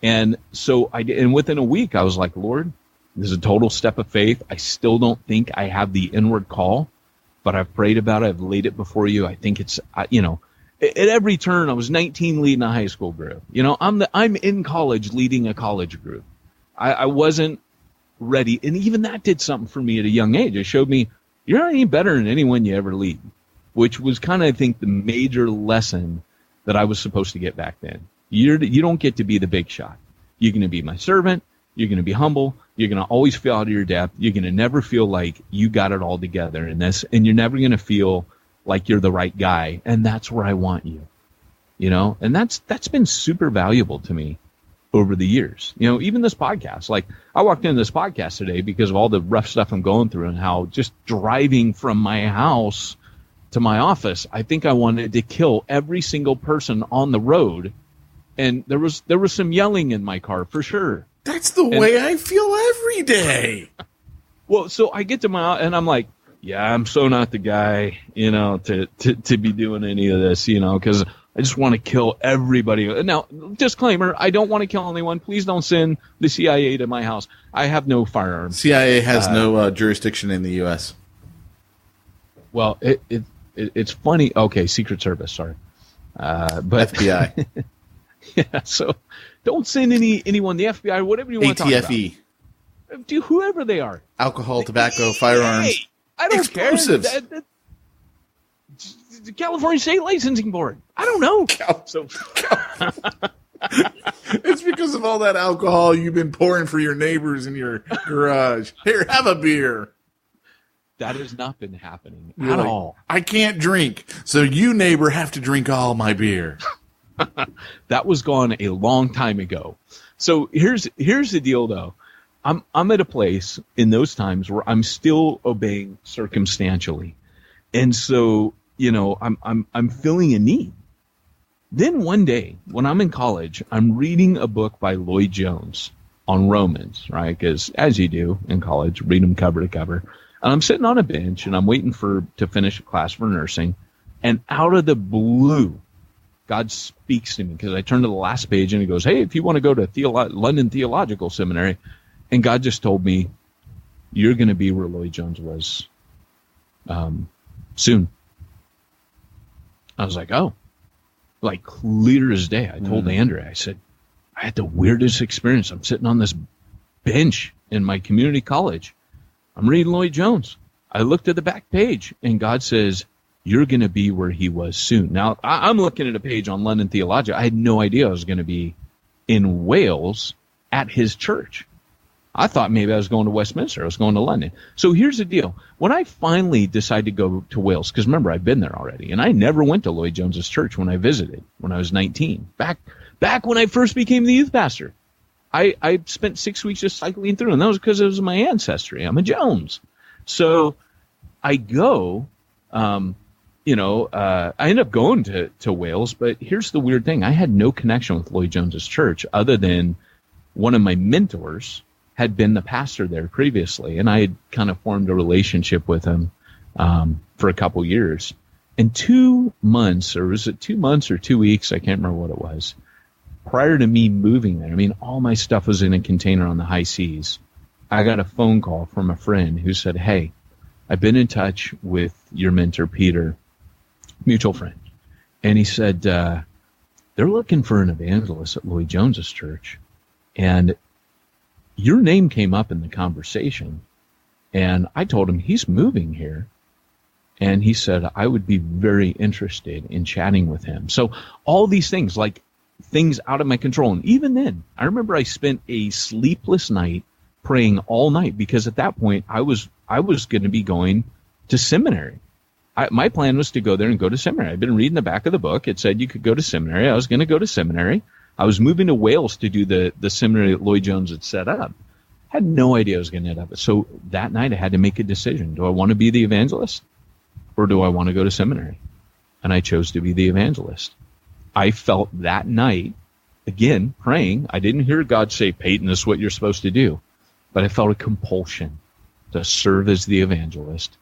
And so I did. And within a week, I was like, Lord, this is a total step of faith. I still don't think I have the inward call, but I've prayed about it. I've laid it before you. I think it's, at every turn, I was 19 leading a high school group. I'm in college leading a college group. I wasn't ready. And even that did something for me at a young age. It showed me you're not any better than anyone you ever lead, which was kind of, I think, the major lesson that I was supposed to get back then. You don't get to be the big shot. You're going to be my servant. You're going to be humble. You're going to always feel out of your depth. You're going to never feel like you got it all together in this, and you're never going to feel like you're the right guy. And that's where I want you, and that's been super valuable to me over the years. Even this podcast, I walked into this podcast today because of all the rough stuff I'm going through, and how just driving from my house to my office, I think I wanted to kill every single person on the road. And there was some yelling in my car for sure. That's the way I feel every day. Well, so I get to my, and I'm like, yeah, I'm so not the guy, to be doing any of this, because I just want to kill everybody. Now, disclaimer, I don't want to kill anyone. Please don't send the CIA to my house. I have no firearms. CIA has no jurisdiction in the U.S. Well, it's funny. Okay, Secret Service, sorry. But FBI. Yeah, so don't send anyone, the FBI, whatever you want to talk about. ATFE. Do whoever they are. Alcohol, tobacco, firearms. Hey, I don't explosives. care. the California State Licensing Board. I don't know. So it's because of all that alcohol you've been pouring for your neighbors in your garage. Here, have a beer. That has not been happening You're at like, all. I can't drink, so you, neighbor, have to drink all my beer. That was gone a long time ago. So here's the deal, though. I'm at a place in those times where I'm still obeying circumstantially, and so I'm feeling a need. Then one day, when I'm in college, I'm reading a book by Lloyd Jones on Romans, right? Because as you do in college, read them cover to cover. And I'm sitting on a bench, and I'm waiting to finish a class for nursing, and out of the blue, God speaks to me because I turn to the last page, and he goes, "Hey, if you want to go to London Theological Seminary," and God just told me, "You're going to be where Lloyd Jones was soon." I was like, "Oh." Like clear as day. I told Andrea, I said, I had the weirdest experience. I'm sitting on this bench in my community college. I'm reading Lloyd Jones. I looked at the back page, and God says, "You're going to be where he was soon." Now, I'm looking at a page on London Theological. I had no idea I was going to be in Wales at his church. I thought maybe I was going to Westminster. I was going to London. So here's the deal. When I finally decided to go to Wales, because remember, I've been there already, and I never went to Lloyd Jones's church when I visited when I was 19. Back when I first became the youth pastor. I spent 6 weeks just cycling through, and that was because it was my ancestry. I'm a Jones. So I go, I end up going to Wales, but here's the weird thing. I had no connection with Lloyd Jones's church other than one of my mentors had been the pastor there previously, and I had kind of formed a relationship with him for a couple years. And 2 months, or was it 2 months or 2 weeks? I can't remember what it was. Prior to me moving there, I mean, all my stuff was in a container on the high seas. I got a phone call from a friend who said, "Hey, I've been in touch with your mentor, Peter, mutual friend." And he said, they're looking for an evangelist at Lloyd Jones's church. And your name came up in the conversation, and I told him he's moving here, and he said I would be very interested in chatting with him. So all these things, like things out of my control. And even then, I remember I spent a sleepless night praying all night, because at that point I was going to be going to seminary. My plan was to go there and go to seminary. I've been reading the back of the book. It said you could go to seminary. I was going to go to seminary. I was moving to Wales to do the seminary that Lloyd Jones had set up. Had no idea I was going to end up. So that night I had to make a decision. Do I want to be the evangelist, or do I want to go to seminary? And I chose to be the evangelist. I felt that night, again, praying. I didn't hear God say, "Peyton, this is what you're supposed to do." But I felt a compulsion to serve as the evangelist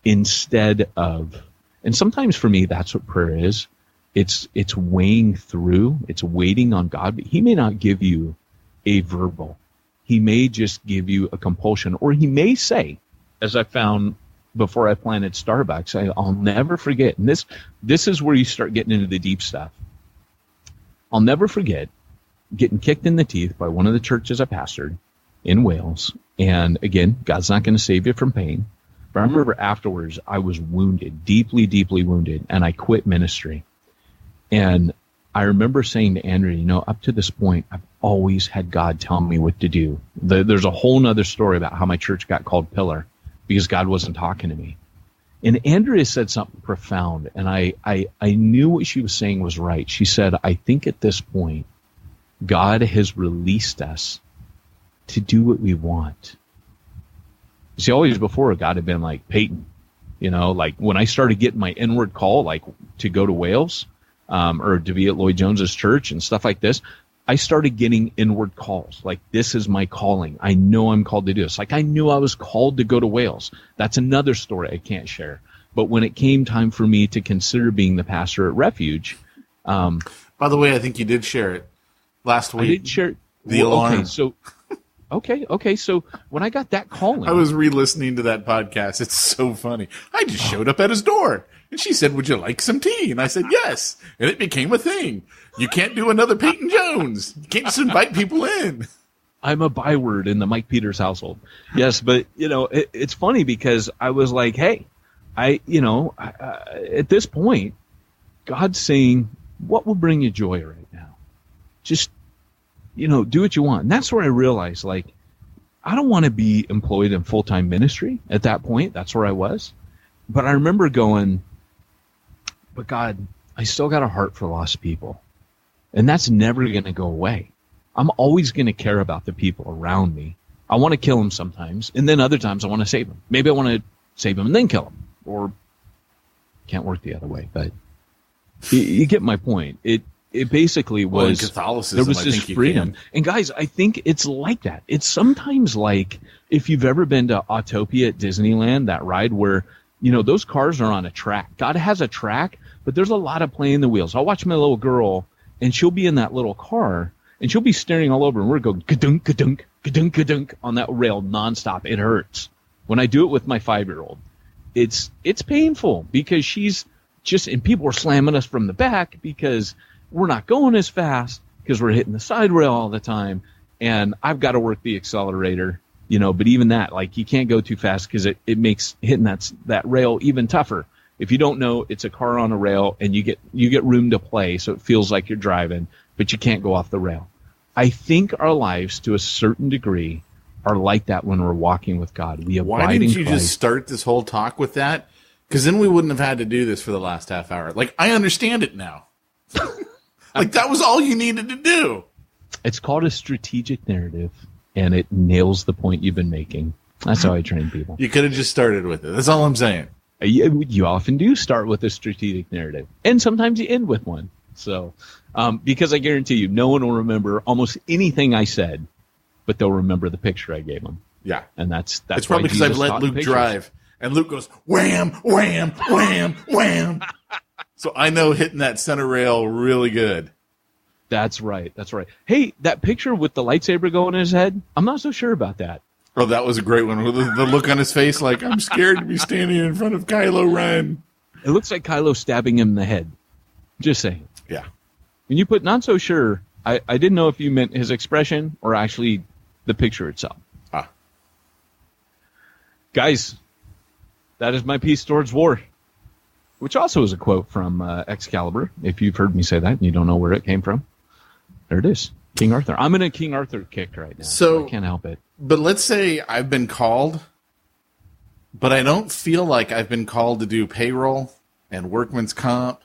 instead of, and sometimes for me, that's what prayer is. It's weighing through, it's waiting on God, but he may not give you a verbal. He may just give you a compulsion, or he may say, as I found before I planted Starbucks, I'll never forget, and this is where you start getting into the deep stuff. I'll never forget getting kicked in the teeth by one of the churches I pastored in Wales. And again, God's not going to save you from pain. But I remember afterwards, I was wounded, deeply, deeply wounded, and I quit ministry. And I remember saying to Andrea, up to this point, I've always had God tell me what to do. There's a whole nother story about how my church got called Pillar, because God wasn't talking to me. And Andrea said something profound, and I knew what she was saying was right. She said, "I think at this point, God has released us to do what we want." You see, always before, God had been like, "Peyton," like when I started getting my inward call, like to go to Wales, or to be at Lloyd Jones's church and stuff like this, I started getting inward calls. Like, this is my calling. I know I'm called to do this. Like, I knew I was called to go to Wales. That's another story I can't share. But when it came time for me to consider being the pastor at Refuge, by the way, I think you did share it last week. I did share the alarm. Okay. So when I got that calling, I was re-listening to that podcast. It's so funny. I just showed up at his door, and she said, "Would you like some tea?" And I said, "Yes." And it became a thing. You can't do another Peyton Jones. You can't just invite people in. I'm a byword in the Mike Peters household. Yes, but it's funny because I was like, hey, At this point, God's saying, what will bring you joy right now? Just, do what you want. And that's where I realized, like, I don't want to be employed in full-time ministry at that point. That's where I was. But I remember going, but God, I still got a heart for lost people. And that's never going to go away. I'm always going to care about the people around me. I want to kill them sometimes, and then other times I want to save them. Maybe I want to save them and then kill them. Or can't work the other way, but you get my point. It basically was, in Catholicism, there was this freedom. And guys, I think it's like that. It's sometimes like if you've ever been to Autopia at Disneyland, that ride where, those cars are on a track. God has a track, but there's a lot of playing the wheels. I'll watch my little girl, and she'll be in that little car, and she'll be staring all over, and we're going ka-dunk, ka-dunk, ka-dunk, ka-dunk on that rail nonstop. It hurts. When I do it with my 5-year-old, it's painful because she's just, and people are slamming us from the back because we're not going as fast because we're hitting the side rail all the time, and I've got to work the accelerator, but even that, like, you can't go too fast because it makes hitting that rail even tougher. If you don't know, it's a car on a rail, and you get room to play, so it feels like you're driving, but you can't go off the rail. I think our lives, to a certain degree, are like that when we're walking with God. We abide in Christ. Why didn't you just start this whole talk with that? Because then we wouldn't have had to do this for the last half hour. Like, I understand it now. Like, that was all you needed to do. It's called a strategic narrative, and it nails the point you've been making. That's how I train people. You could have just started with it. That's all I'm saying. You often do start with a strategic narrative, and sometimes you end with one. So, because I guarantee you, no one will remember almost anything I said, but they'll remember the picture I gave them. Yeah. And that's it's probably because I've let Luke drive, and Luke goes, wham, wham, wham, wham. So I know hitting that center rail really good. That's right. Hey, that picture with the lightsaber going in his head, I'm not so sure about that. Oh, that was a great one. With the look on his face like, I'm scared to be standing in front of Kylo Ren. It looks like Kylo stabbing him in the head. Just saying. Yeah. When you put not so sure, I didn't know if you meant his expression or actually the picture itself. Ah. Guys, that is my piece towards war. Which also is a quote from Excalibur, if you've heard me say that and you don't know where it came from. There it is. King Arthur. I'm in a King Arthur kick right now. So I can't help it. But let's say I've been called, but I don't feel like I've been called to do payroll and workman's comp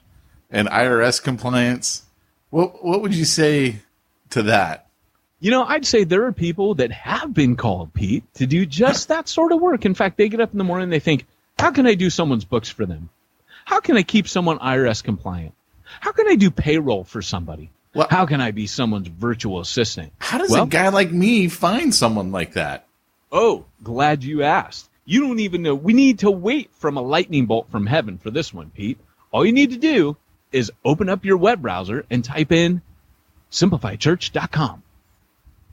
and IRS compliance. What would you say to that? I'd say there are people that have been called, Pete, to do just that sort of work. In fact, they get up in the morning and they think, how can I do someone's books for them? How can I keep someone IRS compliant? How can I do payroll for somebody? Well, how can I be someone's virtual assistant? How does a guy like me find someone like that? Oh, glad you asked. You don't even know. We need to wait from a lightning bolt from heaven for this one, Pete. All you need to do is open up your web browser and type in simplifychurch.com.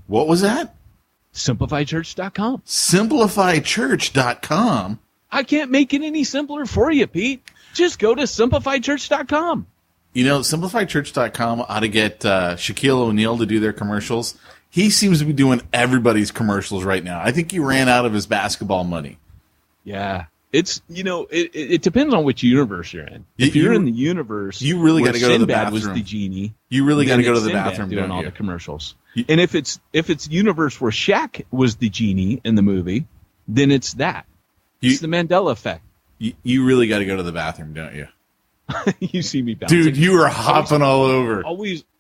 What was that? Simplifychurch.com. Simplifychurch.com? I can't make it any simpler for you, Pete. Just go to simplifychurch.com. Simplifychurch.com ought to get Shaquille O'Neal to do their commercials. He seems to be doing everybody's commercials right now. I think he ran out of his basketball money. Yeah. It's, it depends on which universe you're in. If you're in the universe, you really got to go to the bathroom. Was the genie. You really got to go to the bathroom doing all the commercials. And if it's universe where Shaq was the genie in the movie, then it's that. It's the Mandela effect. You really got to go to the bathroom, don't you? You see me bouncing. Dude, you are hopping all over.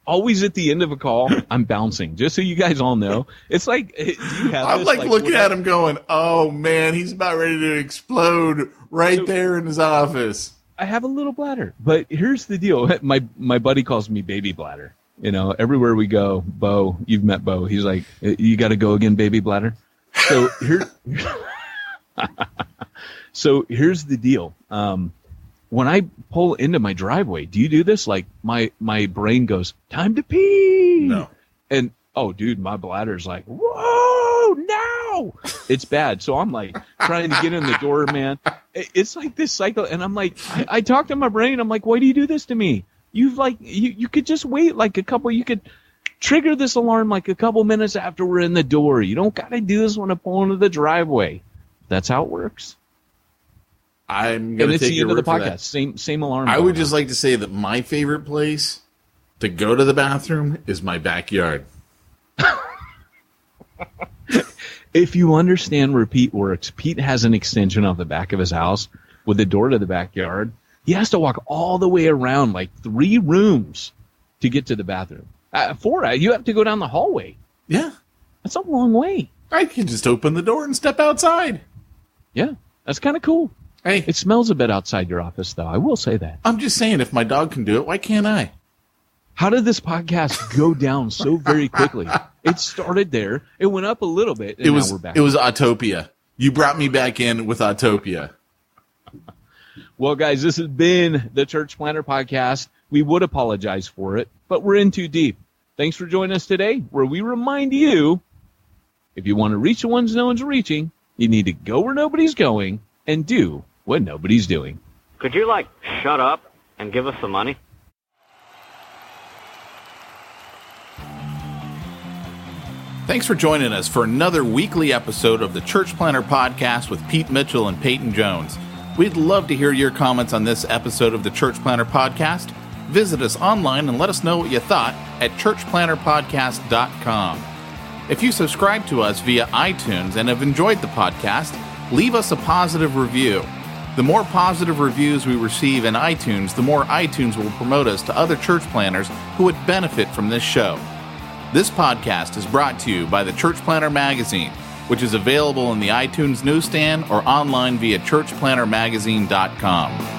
Always at the end of a call, I'm bouncing. Just so you guys all know. It's like, I'm looking at him going, oh man, he's about ready to explode there in his office. I have a little bladder, but here's the deal. My buddy calls me baby bladder. Everywhere we go, Bo, you've met Bo. He's like, you got to go again, baby bladder. So here's the deal. When I pull into my driveway, do you do this? Like my brain goes, time to pee. No. And dude, my bladder's like, whoa, no. It's bad. So I'm like trying to get in the door, man. It's like this cycle. And I'm like, I talk to my brain. I'm like, why do you do this to me? You could just wait you could trigger this alarm like a couple minutes after we're in the door. You don't got to do this when I pull into the driveway. That's how it works. I'm going to it's take the your end of the word for that. podcast. Same alarm. I going would on. just like to say that my favorite place to go to the bathroom is my backyard. If you understand where Pete works, Pete has an extension off the back of his house with a door to the backyard. He has to walk all the way around like 3 rooms to get to the bathroom. 4, you have to go down the hallway. Yeah. That's a long way. I can just open the door and step outside. Yeah, that's kind of cool. Hey, It smells a bit outside your office, though. I will say that. I'm just saying, if my dog can do it, why can't I? How did this podcast go down so very quickly? It started there. It went up a little bit, and now we're back. It was Autopia. You brought me back in with Autopia. Well, guys, this has been the Church Planter Podcast. We would apologize for it, but we're in too deep. Thanks for joining us today, where we remind you, if you want to reach the ones no one's reaching, you need to go where nobody's going and do what nobody's doing. Could you, shut up and give us some money? Thanks for joining us for another weekly episode of the Church Planter Podcast with Pete Mitchell and Peyton Jones. We'd love to hear your comments on this episode of the Church Planter Podcast. Visit us online and let us know what you thought at churchplanterpodcast.com. If you subscribe to us via iTunes and have enjoyed the podcast, leave us a positive review. The more positive reviews we receive in iTunes, the more iTunes will promote us to other church planners who would benefit from this show. This podcast is brought to you by the Church Planter Magazine, which is available in the iTunes newsstand or online via churchplantermagazine.com.